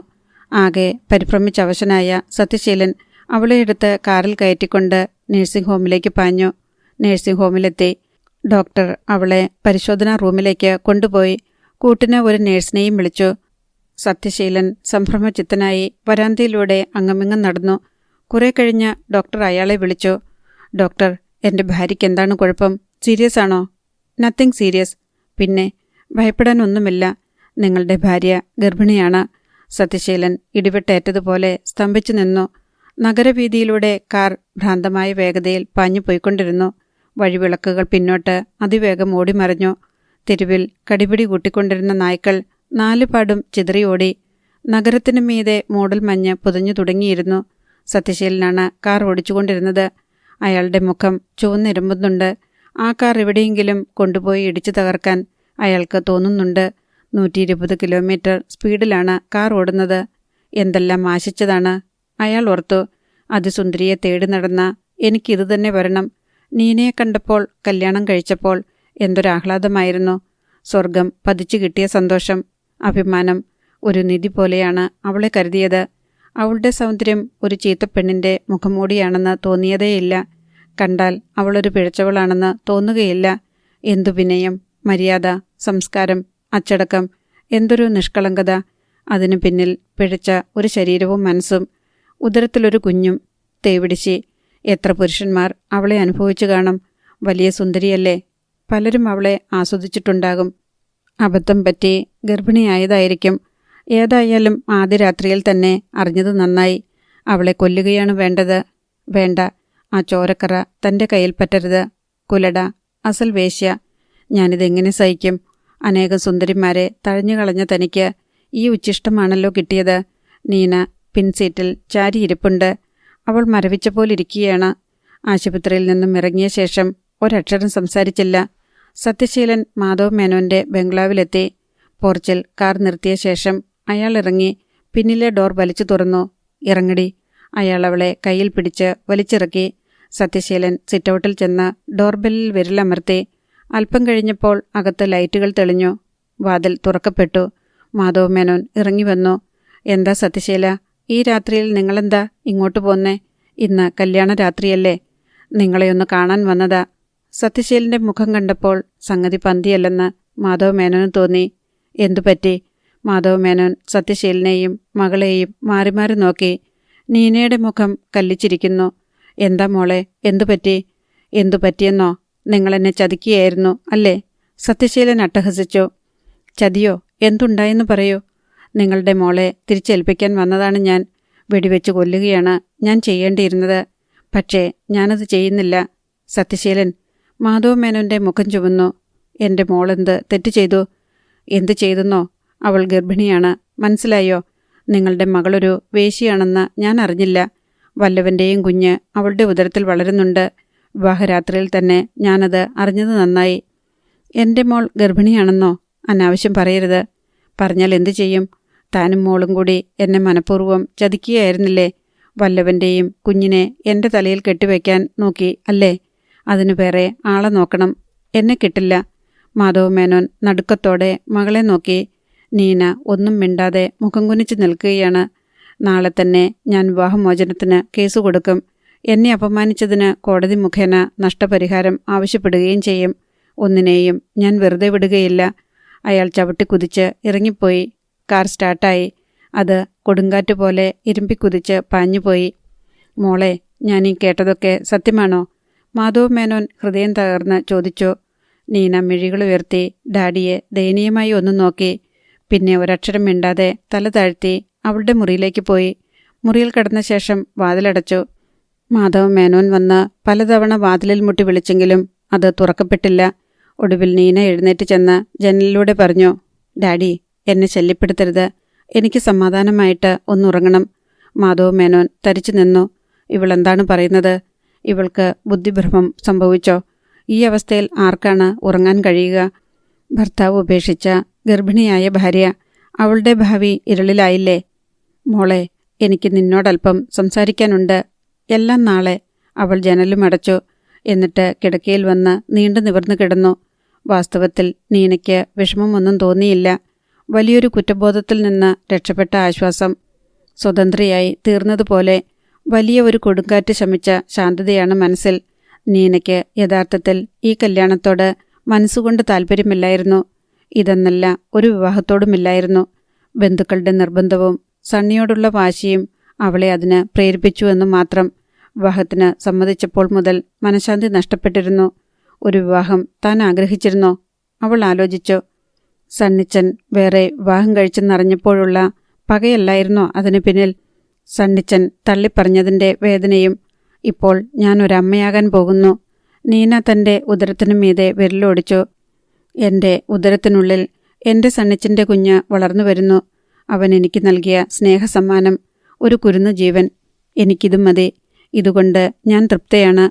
ആകെ പരിഭ്രമിച്ചവശനായ സത്യശീലൻ അവളെ എടുത്ത് കാറിൽ കയറ്റിക്കൊണ്ട് നഴ്സിംഗ് ഹോമിലേക്ക് പാഞ്ഞു. നഴ്സിംഗ് ഹോമിലെത്തി. ഡോക്ടർ അവളെ പരിശോധനാ റൂമിലേക്ക് കൊണ്ടുപോയി. കൂട്ടിന് ഒരു നേഴ്സിനെയും വിളിച്ചു. സത്യശീലൻ സംഭ്രമചിത്തനായി വരാന്തയിലൂടെ അങ്ങമിങ്ങും നടന്നു. കുറെ കഴിഞ്ഞ് ഡോക്ടർ അയാളെ വിളിച്ചു. ഡോക്ടർ, എൻ്റെ ഭാര്യയ്ക്ക് എന്താണ് കുഴപ്പം? സീരിയസ് ആണോ? Nothing serious. പിന്നെ ഭയപ്പെടാനൊന്നുമില്ല. നിങ്ങളുടെ ഭാര്യ ഗർഭിണിയാണ്. സത്യശീലൻ ഇടിവെട്ടേറ്റതുപോലെ സ്തംഭിച്ചു നിന്നു. നഗരവീതിയിലൂടെ കാർ ഭ്രാന്തമായ വേഗതയിൽ പാഞ്ഞു പോയിക്കൊണ്ടിരുന്നു. വഴിവിളക്കുകൾ പിന്നോട്ട് അതിവേഗം ഓടിമറിഞ്ഞു. തെരുവിൽ കടിപിടി കൂട്ടിക്കൊണ്ടിരുന്ന നായ്ക്കൾ 4 പാടും ചിതറിയോടി. നഗരത്തിനു മീതെ മൂടൽമഞ്ഞ് പുതഞ്ഞു തുടങ്ങിയിരുന്നു. സത്യശീലനാണ് കാർ ഓടിച്ചുകൊണ്ടിരുന്നത്. അയാളുടെ മുഖം ചുവന്നിരുമ്പുന്നുണ്ട്. ആ കാർ എവിടെയെങ്കിലും കൊണ്ടുപോയി ഇടിച്ചു തകർക്കാൻ അയാൾക്ക് തോന്നുന്നുണ്ട്. 120 കിലോമീറ്റർ സ്പീഡിലാണ് കാർ ഓടുന്നത്. എന്തെല്ലാം ആശിച്ചതാണ് അയാൾ ഓർത്തു. അതിസുന്ദരിയെ തേടി നടന്ന എനിക്കിതു തന്നെ വരണം. നീനയെ കണ്ടപ്പോൾ, കല്യാണം കഴിച്ചപ്പോൾ എന്തൊരാഹ്ലാദമായിരുന്നു. സ്വർഗം പതിച്ചു കിട്ടിയ സന്തോഷം, അഭിമാനം. ഒരു നിധി പോലെയാണ് അവളെ കരുതിയത്. അവളുടെ സൗന്ദര്യം ഒരു ചീത്തപ്പെണ്ണിൻ്റെ മുഖംമൂടിയാണെന്ന് തോന്നിയതേയില്ല. കണ്ടാൽ അവളൊരു പിഴച്ചവളാണെന്ന് തോന്നുകയില്ല. എന്തു വിനയം, മര്യാദ, സംസ്കാരം, അച്ചടക്കം, എന്തൊരു നിഷ്കളങ്കത. അതിനു പിന്നിൽ പിഴച്ച ഒരു ശരീരവും മനസ്സും, ഉദരത്തിലൊരു കുഞ്ഞും. തേവിടിശി. എത്ര പുരുഷന്മാർ അവളെ അനുഭവിച്ചു കാണും. വലിയ സുന്ദരിയല്ലേ. പലരും അവളെ ആസ്വദിച്ചിട്ടുണ്ടാകും. അബദ്ധം പറ്റി ഗർഭിണിയായതായിരിക്കും. ഏതായാലും ആദ്യ രാത്രിയിൽ തന്നെ അറിഞ്ഞത് നന്നായി. അവളെ കൊല്ലുകയാണ് വേണ്ടത്. വേണ്ട, ആ ചോരക്കറ തൻ്റെ കയ്യിൽ പറ്റരുത്. കുലട, അസൽ വേശ്യ. ഞാനിതെങ്ങനെ സഹിക്കും? അനേകം സുന്ദരിമാരെ തഴഞ്ഞുകളഞ്ഞ തനിക്ക് ഈ ഉച്ഛിഷ്ടമാണല്ലോ കിട്ടിയത്. നീന പിൻസീറ്റിൽ ചാരിയിരിപ്പുണ്ട്. അവൾ മരവിച്ച പോലിരിക്കുകയാണ്. ആശുപത്രിയിൽ നിന്നും ഇറങ്ങിയ ശേഷം ഒരക്ഷരം സംസാരിച്ചില്ല. സത്യശീലൻ മാധവ മേനോൻ്റെ ബംഗ്ലാവിലെത്തി. പോർച്ചിൽ കാർ നിർത്തിയ ശേഷം അയാൾ ഇറങ്ങി. പിന്നിലെ ഡോർ വലിച്ചു തുറന്നു. ഇറങ്ങടി. അയാൾ അവളെ കയ്യിൽ പിടിച്ച് വലിച്ചിറക്കി. സത്യശീലൻ സിറ്റൗട്ടിൽ ചെന്ന് ഡോർബെല്ലിൽ വിരലമർത്തി. അല്പം കഴിഞ്ഞപ്പോൾ അകത്ത് ലൈറ്റുകൾ തെളിഞ്ഞു. വാതിൽ തുറക്കപ്പെട്ടു. മാധവ മേനോൻ ഇറങ്ങി വന്നു. എന്താ സത്യശീല, ഈ രാത്രിയിൽ നിങ്ങളെന്താ ഇങ്ങോട്ട് പോന്നേ? ഇന്ന് കല്യാണ രാത്രിയല്ലേ? നിങ്ങളെയൊന്ന് കാണാൻ വന്നതാ. സത്യശീലൻ്റെ മുഖം കണ്ടപ്പോൾ സംഗതി പന്തിയല്ലെന്ന് മാധവ മേനോന് തോന്നി. എന്തുപറ്റി? മാധവ മേനോൻ സത്യശീലനെയും മകളെയും മാറി മാറി നോക്കി. നീനയുടെ മുഖം കല്ലിച്ചിരിക്കുന്നു. എന്താ മോളെ, എന്തുപറ്റി? എന്തു പറ്റിയെന്നോ? നിങ്ങളെന്നെ ചതിക്കുകയായിരുന്നു അല്ലേ? സത്യശീലൻ അട്ടഹസിച്ചു. ചതിയോ? എന്തുണ്ടായെന്ന് പറയൂ. നിങ്ങളുടെ മോളെ തിരിച്ചേൽപ്പിക്കാൻ വന്നതാണ് ഞാൻ. വെടിവെച്ച് കൊല്ലുകയാണ് ഞാൻ ചെയ്യേണ്ടിയിരുന്നത്. പക്ഷേ ഞാനത് ചെയ്യുന്നില്ല. സത്യശീലൻ. മാധവ മേനോൻ്റെ മുഖം ചുവന്നു. എൻ്റെ മോളെന്ത് തെറ്റ് ചെയ്തു? എന്ത് ചെയ്തെന്നോ? അവൾ ഗർഭിണിയാണ്, മനസ്സിലായോ? നിങ്ങളുടെ മകളൊരു വേശ്യയാണെന്ന് ഞാൻ അറിഞ്ഞില്ല. വല്ലവൻ്റെയും കുഞ്ഞ് അവളുടെ ഉദരത്തിൽ വളരുന്നുണ്ട്. വിവാഹരാത്രിയിൽ തന്നെ ഞാനത് അറിഞ്ഞത് നന്നായി. എൻ്റെ മോൾ ഗർഭിണിയാണെന്നോ? അനാവശ്യം പറയരുത്. പറഞ്ഞാൽ എന്തു ചെയ്യും? താനും മോളും കൂടി എന്നെ മനഃപൂർവ്വം ചതിക്കുകയായിരുന്നില്ലേ? വല്ലവൻ്റെയും കുഞ്ഞിനെ എൻ്റെ തലയിൽ കെട്ടിവെക്കാൻ നോക്കി അല്ലേ? അതിനു വേറെ ആളെ നോക്കണം. എന്നെ കിട്ടില്ല. മാധവ മേനോൻ നടുക്കത്തോടെ മകളെ നോക്കി. നീന ഒന്നും മിണ്ടാതെ മുഖം കുനിച്ച് നിൽക്കുകയാണ്. നാളെ തന്നെ ഞാൻ വിവാഹമോചനത്തിന് കേസ് കൊടുക്കും. എന്നെ അപമാനിച്ചതിന് കോടതി മുഖേന നഷ്ടപരിഹാരം ആവശ്യപ്പെടുകയും ചെയ്യും. ഒന്നിനെയും ഞാൻ വെറുതെ വിടുകയില്ല. അയാൾ ചവിട്ടിക്കുതിച്ച് ഇറങ്ങിപ്പോയി. കാർ സ്റ്റാർട്ടായി. അത് കൊടുങ്കാറ്റ് പോലെ ഇരുമ്പിക്കുതിച്ച് പാഞ്ഞുപോയി. മോളെ, ഞാനീ കേട്ടതൊക്കെ സത്യമാണോ? മാധവ മേനോൻ ഹൃദയം തകർന്ന് ചോദിച്ചു. നീന മിഴികളുയർത്തി ഡാഡിയെ ദയനീയമായി ഒന്ന് നോക്കി. പിന്നെ ഒരക്ഷരം മിണ്ടാതെ തല താഴ്ത്തി അവളുടെ മുറിയിലേക്ക് പോയി. മുറിയിൽ കടന്ന ശേഷം വാതിലടച്ചു. മാധവ മേനോൻ വന്ന് പലതവണ വാതിലിൽ മുട്ടി വിളിച്ചെങ്കിലും അത് തുറക്കപ്പെട്ടില്ല. ഒടുവിൽ നീന എഴുന്നേറ്റ് ചെന്ന് ജനലിലൂടെ പറഞ്ഞു, ഡാഡി, എന്നെ ശല്യപ്പെടുത്തരുത്. എനിക്ക് സമാധാനമായിട്ട് ഒന്നുറങ്ങണം. മാധവ മേനോൻ തരിച്ചു നിന്നു. ഇവളെന്താണ് പറയുന്നത്? ഇവൾക്ക് ബുദ്ധിഭ്രമം സംഭവിച്ചോ? ഈ അവസ്ഥയിൽ ആർക്കാണ് ഉറങ്ങാൻ കഴിയുക? ഭർത്താവ് ഉപേക്ഷിച്ച ഗർഭിണിയായ ഭാര്യ. അവളുടെ ഭാവി ഇരുളിലായില്ലേ? മോളെ, എനിക്ക് നിന്നോടൽപ്പം സംസാരിക്കാനുണ്ട്. എല്ലാം നാളെ. അവൾ ജനലും അടച്ചു. എന്നിട്ട് കിടക്കയിൽ വന്ന് നീണ്ടു നിവർന്നു കിടന്നു. വാസ്തവത്തിൽ നീനയ്ക്ക് വിഷമമൊന്നും തോന്നിയില്ല. വലിയൊരു കുറ്റബോധത്തിൽ നിന്ന് രക്ഷപ്പെട്ട ആശ്വാസം. സ്വതന്ത്രയായി തീർന്നതുപോലെ വലിയ ഒരു കൊടുങ്കാറ്റ് ശമിച്ച ശാന്തതയാണ് മനസ്സിൽ. നീനയ്ക്ക് യഥാർത്ഥത്തിൽ ഈ കല്യാണത്തോട് മനസ്സുകൊണ്ട് താല്പര്യമില്ലായിരുന്നു. ഇതെന്നല്ല, ഒരു വിവാഹത്തോടുമില്ലായിരുന്നു. ബന്ധുക്കളുടെ നിർബന്ധവും സണ്ണിയോടുള്ള വാശിയും അവളെ അതിന് പ്രേരിപ്പിച്ചുവെന്നു മാത്രം. വിവാഹത്തിന് സമ്മതിച്ചപ്പോൾ മുതൽ മനഃശാന്തി നഷ്ടപ്പെട്ടിരുന്നു. ഒരു വിവാഹം താൻ ആഗ്രഹിച്ചിരുന്നോ? അവൾ ആലോചിച്ചു. സണ്ണിച്ചൻ വേറെ വിവാഹം കഴിച്ചെന്നറിഞ്ഞപ്പോഴുള്ള പകയല്ലായിരുന്നോ അതിന് പിന്നിൽ? സണ്ണിച്ചൻ തള്ളിപ്പറഞ്ഞതിൻ്റെ വേദനയും. ഇപ്പോൾ ഞാൻ ഒരമ്മയാകാൻ പോകുന്നു. നീന തൻ്റെ ഉദരത്തിനു മീതെ വിരലോടിച്ചു. എൻ്റെ ഉദരത്തിനുള്ളിൽ എൻ്റെ സണ്ണിച്ചൻ്റെ കുഞ്ഞ് വളർന്നു വരുന്നു. അവൻ എനിക്ക് നൽകിയ സ്നേഹസമ്മാനം, ഒരു കുരുന്നു ജീവൻ. എനിക്കിതും മതി. ഇതുകൊണ്ട് ഞാൻ തൃപ്തയാണ്.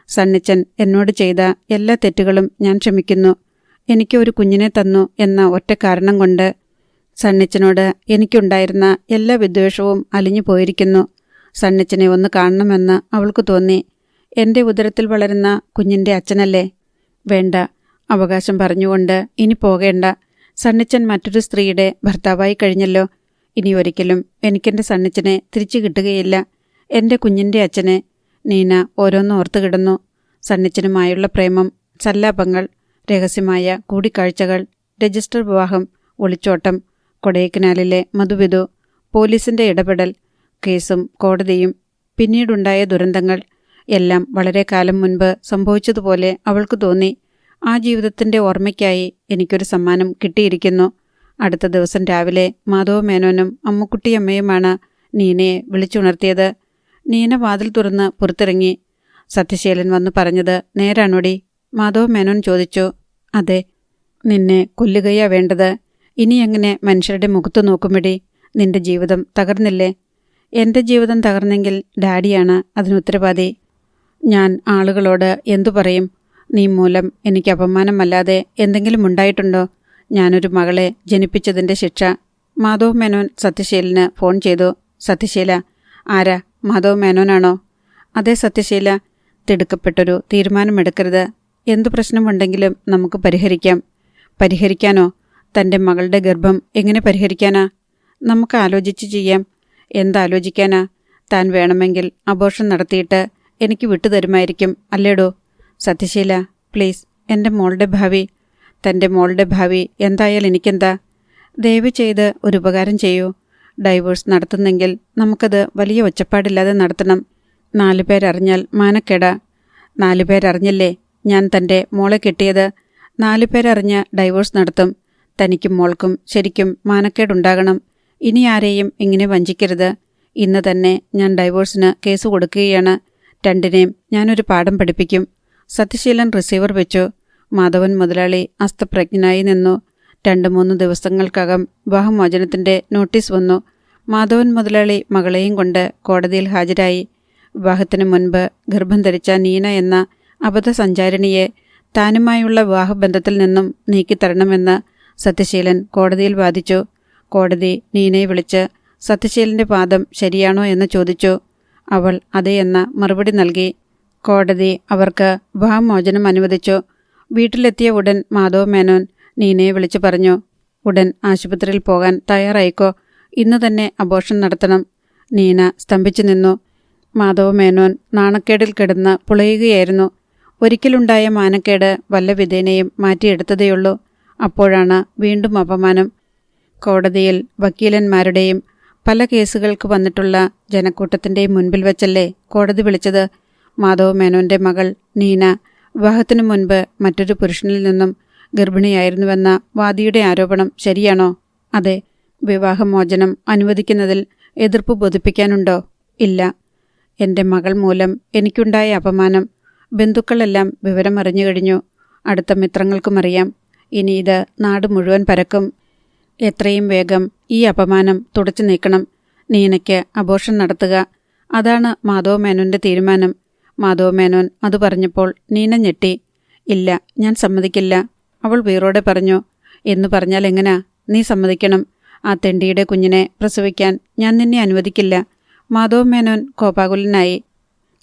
സണ്ണിച്ചൻ എന്നോട് ചെയ്ത എല്ലാ തെറ്റുകളും ഞാൻ ക്ഷമിക്കുന്നു. എനിക്ക് ഒരു കുഞ്ഞിനെ തന്നു എന്ന ഒറ്റ കാരണം കൊണ്ട്. സണ്ണിച്ചനോട് എനിക്കുണ്ടായിരുന്ന എല്ലാ വിദ്വേഷവും അലിഞ്ഞു പോയിരിക്കുന്നു. സണ്ണിച്ചനെ ഒന്ന് കാണണമെന്ന് അവൾക്ക് തോന്നി. എൻ്റെ ഉദരത്തിൽ വളരുന്ന കുഞ്ഞിൻ്റെ അച്ഛനല്ലേ? വേണ്ട, അവകാശം പറഞ്ഞുകൊണ്ട് ഇനി പോകേണ്ട. സണ്ണിച്ചൻ മറ്റൊരു സ്ത്രീയുടെ ഭർത്താവായി കഴിഞ്ഞല്ലോ. ഇനി ഒരിക്കലും എനിക്കെൻ്റെ സണ്ണിച്ചനെ തിരിച്ചു കിട്ടുകയില്ല. എൻ്റെ കുഞ്ഞിൻ്റെ അച്ഛനെ. നീന ഓരോന്നോർത്തു കിടന്നു. സണ്ണിച്ചനുമായുള്ള പ്രേമം, സല്ലാപങ്ങൾ, രഹസ്യമായ കൂടിക്കാഴ്ചകൾ, രജിസ്റ്റർ വിവാഹം, ഒളിച്ചോട്ടം, കൊടൈക്കനാലിലെ മധുവിധു, പോലീസിൻ്റെ ഇടപെടൽ, കേസും കോടതിയും, പിന്നീടുണ്ടായ ദുരന്തങ്ങൾ എല്ലാം വളരെ കാലം മുൻപ് സംഭവിച്ചതുപോലെ അവൾക്ക് തോന്നി. ആ ജീവിതത്തിൻ്റെ ഓർമ്മയ്ക്കായി എനിക്കൊരു സമ്മാനം കിട്ടിയിരിക്കുന്നു. അടുത്ത ദിവസം രാവിലെ മാധവ മേനോനും അമ്മുക്കുട്ടിയമ്മയുമാണ് നീനയെ വിളിച്ചുണർത്തിയത്. നീന വാതിൽ തുറന്ന് പുറത്തിറങ്ങി. സത്യശീലൻ വന്നു പറഞ്ഞത് നേരാണോടി? മാധവ മേനോൻ ചോദിച്ചു. അതെ. നിന്നെ കൊല്ലുകയാ വേണ്ടത്. ഇനി എങ്ങനെ മനുഷ്യരുടെ മുഖത്ത് നോക്കുമെടി? നിന്റെ ജീവിതം തകർന്നില്ലേ? എൻ്റെ ജീവിതം തകർന്നെങ്കിൽ ഡാഡിയാണ് അതിനുത്തരവാദി. ഞാൻ ആളുകളോട് എന്തു പറയും? നീ മൂലം എനിക്ക് അപമാനമല്ലാതെ എന്തെങ്കിലും ഉണ്ടായിട്ടുണ്ടോ? ഞാനൊരു മകളെ ജനിപ്പിച്ചതിൻ്റെ ശിക്ഷ. മാധവ മേനോൻ സത്യശീലന് ഫോൺ ചെയ്തു. സത്യശീല. ആരാ? മാധവ മേനോനാണോ? അതെ സത്യശീല. തിടുക്കപ്പെട്ടൊരു തീരുമാനമെടുക്കരുത്. എന്തു പ്രശ്നമുണ്ടെങ്കിലും നമുക്ക് പരിഹരിക്കാം. പരിഹരിക്കാനോ? തൻ്റെ മകളുടെ ഗർഭം എങ്ങനെ പരിഹരിക്കാനാ? നമുക്ക് ആലോചിച്ച് ചെയ്യാം. എന്താലോചിക്കാനാ? താൻ വേണമെങ്കിൽ അബോർഷൻ നടത്തിയിട്ട് എനിക്ക് വിട്ടുതരുമായിരിക്കും, അല്ലേടോ? സത്യശീല, പ്ലീസ്, എൻ്റെ മോളുടെ ഭാവി. തൻ്റെ മോളുടെ ഭാവി എന്തായാലും എനിക്കെന്താ? ദയവ് ചെയ്ത് ഒരു ഉപകാരം ചെയ്യൂ. ഡൈവോഴ്സ് നടത്തുന്നെങ്കിൽ നമുക്കത് വലിയ ഒച്ചപ്പാടില്ലാതെ നടത്തണം. 4 പേരറിഞ്ഞാൽ മാനക്കേടാ. 4 പേരറിഞ്ഞില്ലേ ഞാൻ തൻ്റെ മോളെ കിട്ടിയത്? 4 പേരറിഞ്ഞ് ഡൈവോഴ്സ് നടത്തും. തനിക്കും മോൾക്കും ശരിക്കും മാനക്കേടുണ്ടാകണം. ഇനി ആരെയും ഇങ്ങനെ വഞ്ചിക്കരുത്. ഇന്ന് തന്നെ ഞാൻ ഡൈവോഴ്സിന് കേസ് കൊടുക്കുകയാണ്. രണ്ടിനെയും ഞാനൊരു പാഠം പഠിപ്പിക്കും. സത്യശീലൻ റിസീവർ വെച്ചു. മാധവൻ മുതലാളി അസ്തപ്രജ്ഞനായി നിന്നു. 2-3 ദിവസങ്ങൾക്കകം വിവാഹമോചനത്തിൻ്റെ നോട്ടീസ് വന്നു. മാധവൻ മുതലാളി മകളെയും കൊണ്ട് കോടതിയിൽ ഹാജരായി. വിവാഹത്തിന് മുൻപ് ഗർഭം ധരിച്ച നീന എന്ന അബദ്ധസഞ്ചാരിണിയെ താനുമായുള്ള വിവാഹബന്ധത്തിൽ നിന്നും നീക്കിത്തരണമെന്ന് സത്യശീലൻ കോടതിയിൽ വാദിച്ചു. കോടതി നീനയെ വിളിച്ച് സത്യശീലൻ്റെ വാദം ശരിയാണോ എന്ന് ചോദിച്ചു. അവൾ അതെ എന്ന മറുപടി നൽകി. കോടതി അവർക്ക് വിവാഹമോചനം അനുവദിച്ചു. വീട്ടിലെത്തിയ ഉടൻ മാധവ മേനോൻ നീനയെ വിളിച്ചു പറഞ്ഞു, ഉടൻ ആശുപത്രിയിൽ പോകാൻ തയ്യാറായിക്കോ. ഇന്ന് തന്നെ അബോർഷൻ നടത്തണം. നീന സ്തംഭിച്ചു നിന്നു. മാധവ മേനോൻ നാണക്കേടിൽ കിടന്ന് പുളയുകയായിരുന്നു. ഒരിക്കലുണ്ടായ മാനക്കേട് വല്ല വിധേനയും മാറ്റിയെടുത്തതേയുള്ളൂ. അപ്പോഴാണ് വീണ്ടും അപമാനം. കോടതിയിൽ വക്കീലന്മാരുടെയും പല കേസുകൾക്ക് വന്നിട്ടുള്ള ജനക്കൂട്ടത്തിൻ്റെയും മുൻപിൽ വെച്ചല്ലേ കോടതി വിളിച്ചത്. മാധവ മേനോൻ്റെ മകൾ നീന വിവാഹത്തിനു മുൻപ് മറ്റൊരു പുരുഷനിൽ നിന്നും ഗർഭിണിയായിരുന്നുവെന്ന വാദിയുടെ ആരോപണം ശരിയാണോ? അതെ. വിവാഹമോചനം അനുവദിക്കുന്നതിൽ എതിർപ്പ് ബോധിപ്പിക്കാനുണ്ടോ? ഇല്ല. എൻ്റെ മകൾ മൂലം എനിക്കുണ്ടായ അപമാനം ബന്ധുക്കളെല്ലാം വിവരം അറിഞ്ഞു കഴിഞ്ഞു. അടുത്ത മിത്രങ്ങൾക്കും അറിയാം. ഇനി ഇത് നാട് മുഴുവൻ പരക്കും. എത്രയും വേഗം ഈ അപമാനം തുടച്ചു നീക്കണം. നീനയ്ക്ക് അബോർഷൻ നടത്തുക. അതാണ് മാധവ മേനോൻ്റെ തീരുമാനം. മാധവ മേനോൻ അത് പറഞ്ഞപ്പോൾ നീന ഞെട്ടി. ഇല്ല, ഞാൻ സമ്മതിക്കില്ല, അവൾ വീറോടെ പറഞ്ഞു. എന്ന് പറഞ്ഞാൽ എങ്ങനാ? നീ സമ്മതിക്കണം. ആ തെണ്ടിയുടെ കുഞ്ഞിനെ പ്രസവിക്കാൻ ഞാൻ നിന്നെ അനുവദിക്കില്ല. മാധവ മേനോൻ കോപാകുലനായി.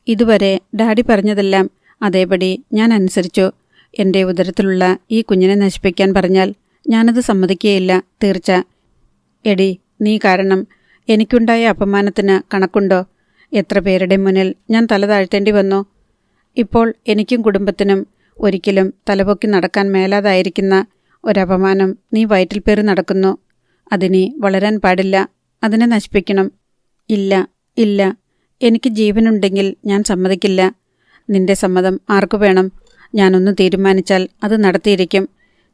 ഇതുവരെ ഡാഡി പറഞ്ഞതെല്ലാം അതേപടി ഞാൻ അനുസരിച്ചു. എൻ്റെ ഉദരത്തിലുള്ള ഈ കുഞ്ഞിനെ നശിപ്പിക്കാൻ പറഞ്ഞാൽ ഞാനത് സമ്മതിക്കുകയില്ല, തീർച്ച. എടി, നീ കാരണം എനിക്കുണ്ടായ അപമാനത്തിന് കണക്കുണ്ടോ? എത്ര പേരുടെ മുന്നിൽ ഞാൻ തല താഴ്ത്തേണ്ടി വന്നു. ഇപ്പോൾ എനിക്കും കുടുംബത്തിനും ഒരിക്കലും തലപൊക്കി നടക്കാൻ മേലാതായിരിക്കുന്ന ഒരപമാനം നീ വയറ്റിൽ പേറി നടക്കുന്നു. അതിനി വളരാൻ പാടില്ല. അതിനെ നശിപ്പിക്കണം. ഇല്ല, ഇല്ല, എനിക്ക് ജീവനുണ്ടെങ്കിൽ ഞാൻ സമ്മതിക്കില്ല. നിന്റെ സമ്മതം ആർക്കു വേണം? ഞാനൊന്ന് തീരുമാനിച്ചാൽ അത് നടത്തിയിരിക്കും.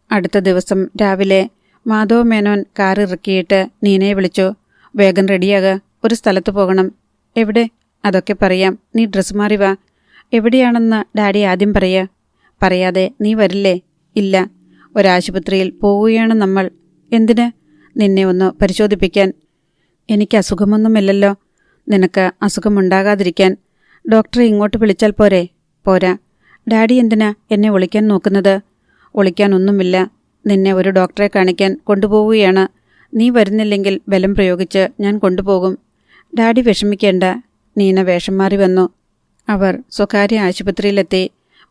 അടുത്ത ദിവസം രാവിലെ മാധവ മേനോൻ കാറിറക്കിയിട്ട് നീനയെ വിളിച്ചു. വേഗം റെഡിയാകുക, ഒരു സ്ഥലത്ത് പോകണം. എവിടെ? അതൊക്കെ പറയാം, നീ ഡ്രസ്സ് മാറി വാ. എവിടെയാണെന്ന് ഡാഡി ആദ്യം പറയുക. പറയാതെ നീ വരില്ലേ? ഇല്ല, ഒരാശുപത്രിയിൽ പോവുകയാണ് നമ്മൾ. എന്തിന്? നിന്നെ ഒന്ന് പരിശോധിപ്പിക്കാൻ. എനിക്ക് അസുഖമൊന്നുമില്ലല്ലോ. നിനക്ക് അസുഖമുണ്ടാകാതിരിക്കാൻ. ഡോക്ടറെ ഇങ്ങോട്ട് വിളിച്ചാൽ പോരെ? പോരാ. ഡാഡി എന്തിനാ എന്നെ ഒളിക്കാൻ നോക്കുന്നത്? ഒളിക്കാനൊന്നുമില്ല. നിന്നെ ഒരു ഡോക്ടറെ കാണിക്കാൻ കൊണ്ടുപോവുകയാണ്. നീ വരുന്നില്ലെങ്കിൽ ബലം പ്രയോഗിച്ച് ഞാൻ കൊണ്ടുപോകും. ഡാഡി വിഷമിക്കേണ്ട. നീന വേഷം മാറി വന്നു. അവർ സ്വകാര്യ ആശുപത്രിയിലെത്തി.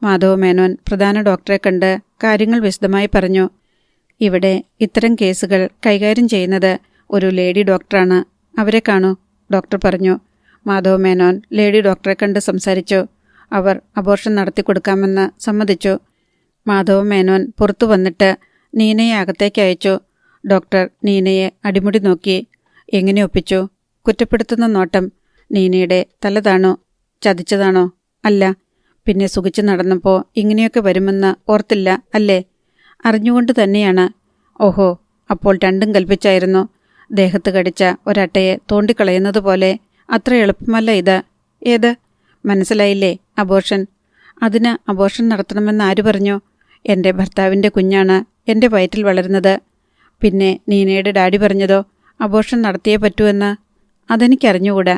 മാധവ മേനോൻ പ്രധാന ഡോക്ടറെ കണ്ട് കാര്യങ്ങൾ വിശദമായി പറഞ്ഞു. ഇവിടെ ഇത്തരം കേസുകൾ കൈകാര്യം ചെയ്യുന്നത് ഒരു ലേഡി ഡോക്ടറാണ്. അവരെ കാണൂ, ഡോക്ടർ പറഞ്ഞു. മാധവ മേനോൻ ലേഡി ഡോക്ടറെ കണ്ട് സംസാരിച്ചു. അവർ അബോർഷൻ നടത്തിക്കൊടുക്കാമെന്ന് സമ്മതിച്ചു. മാധവ മേനോൻ പുറത്തു വന്നിട്ട് നീനയെ അകത്തേക്ക് അയച്ചു. ഡോക്ടർ നീനയെ അടിമുടി നോക്കി. എങ്ങനെ ഒപ്പിച്ചു? കുറ്റപ്പെടുത്തുന്ന നോട്ടം. നീനയുടെ തല താണു. ചതിച്ചതാണോ? അല്ല. പിന്നെ സുഖിച്ചു നടന്നപ്പോൾ ഇങ്ങനെയൊക്കെ വരുമെന്ന് ഓർത്തില്ല അല്ലേ? അറിഞ്ഞുകൊണ്ട് തന്നെയാണ്. ഓഹോ, അപ്പോൾ രണ്ടും കൽപ്പിച്ചായിരുന്നു. ദേഹത്ത് കടിച്ച ഒരട്ടയെ തോണ്ടിക്കളയുന്നത് പോലെ. അത്ര എളുപ്പമല്ല ഇത്. ഏത്? മനസ്സിലായില്ലേ? അബോർഷൻ. അതിന് അബോർഷൻ നടത്തണമെന്ന് ആര് പറഞ്ഞു? എൻ്റെ ഭർത്താവിൻ്റെ കുഞ്ഞാണ് എൻ്റെ വയറ്റിൽ വളരുന്നത്. പിന്നെ നീനയുടെ ഡാഡി പറഞ്ഞതോ അബോർഷൻ നടത്തിയേ പറ്റൂവെന്ന്? അതെനിക്കറിഞ്ഞുകൂടാ.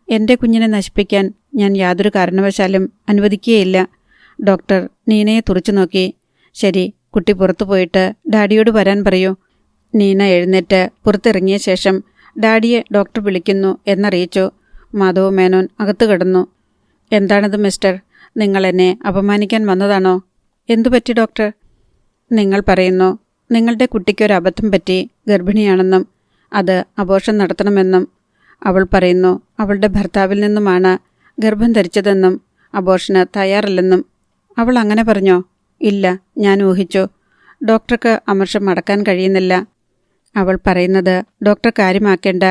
എൻ്റെ കുഞ്ഞിനെ നശിപ്പിക്കാൻ ഞാൻ യാതൊരു കാരണവശാലും അനുവദിക്കുകയില്ല. ഡോക്ടർ നീനയെ തുറച്ചു നോക്കി. ശരി, കുട്ടി പുറത്തു പോയിട്ട് ഡാഡിയോട് വരാൻ പറയൂ. നീന എഴുന്നേറ്റ് പുറത്തിറങ്ങിയ ശേഷം ഡാഡിയെ ഡോക്ടർ വിളിക്കുന്നു എന്നറിയിച്ചു. മാധവ മേനോൻ അകത്തു കിടന്നു. എന്താണത് മിസ്റ്റർ? നിങ്ങൾ എന്നെ അപമാനിക്കാൻ വന്നതാണോ? എന്തുപറ്റി ഡോക്ടർ? നിങ്ങൾ പറയുന്നു നിങ്ങളുടെ കുട്ടിക്കൊരു അബദ്ധം പറ്റി, ഗർഭിണിയാണെന്നും അത് അബോർഷൻ നടത്തണമെന്നും. അവൾ പറയുന്നു അവളുടെ ഭർത്താവിൽ നിന്നുമാണ് ഗർഭം ധരിച്ചതെന്നും അബോർഷന് തയ്യാറല്ലെന്നും. അവൾ അങ്ങനെ പറഞ്ഞോ? ഇല്ല, ഞാൻ ഊഹിച്ചു. ഡോക്ടർക്ക് അമർഷം അടക്കാൻ കഴിയുന്നില്ല. അവൾ പറയുന്നത് ഡോക്ടർ കാര്യമാക്കേണ്ട.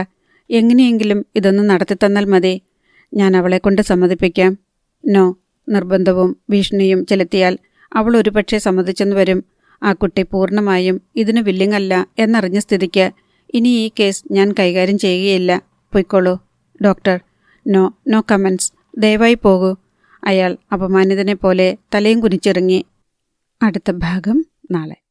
എങ്ങനെയെങ്കിലും ഇതൊന്ന് നടത്തിത്തന്നാൽ മതി. ഞാൻ അവളെക്കൊണ്ട് സമ്മതിപ്പിക്കാം. നോ. നിർബന്ധവും ഭീഷണിയും ചെലുത്തിയാൽ അവൾ ഒരുപക്ഷെ സമ്മതിച്ചെന്ന് വരും. ആ കുട്ടി പൂർണ്ണമായും ഇതിന് വില്ലിങ്ങല്ല എന്നറിഞ്ഞ സ്ഥിതിക്ക് ഇനി ഈ കേസ് ഞാൻ കൈകാര്യം ചെയ്യുകയില്ല. പൊയ്ക്കോളൂ. Doctor, no, no comments. ദയവായി പോകൂ. അയാൾ അപമാനിതനെ പോലെ തലയും കുനിച്ചിറങ്ങി. അടുത്ത ഭാഗം നാളെ.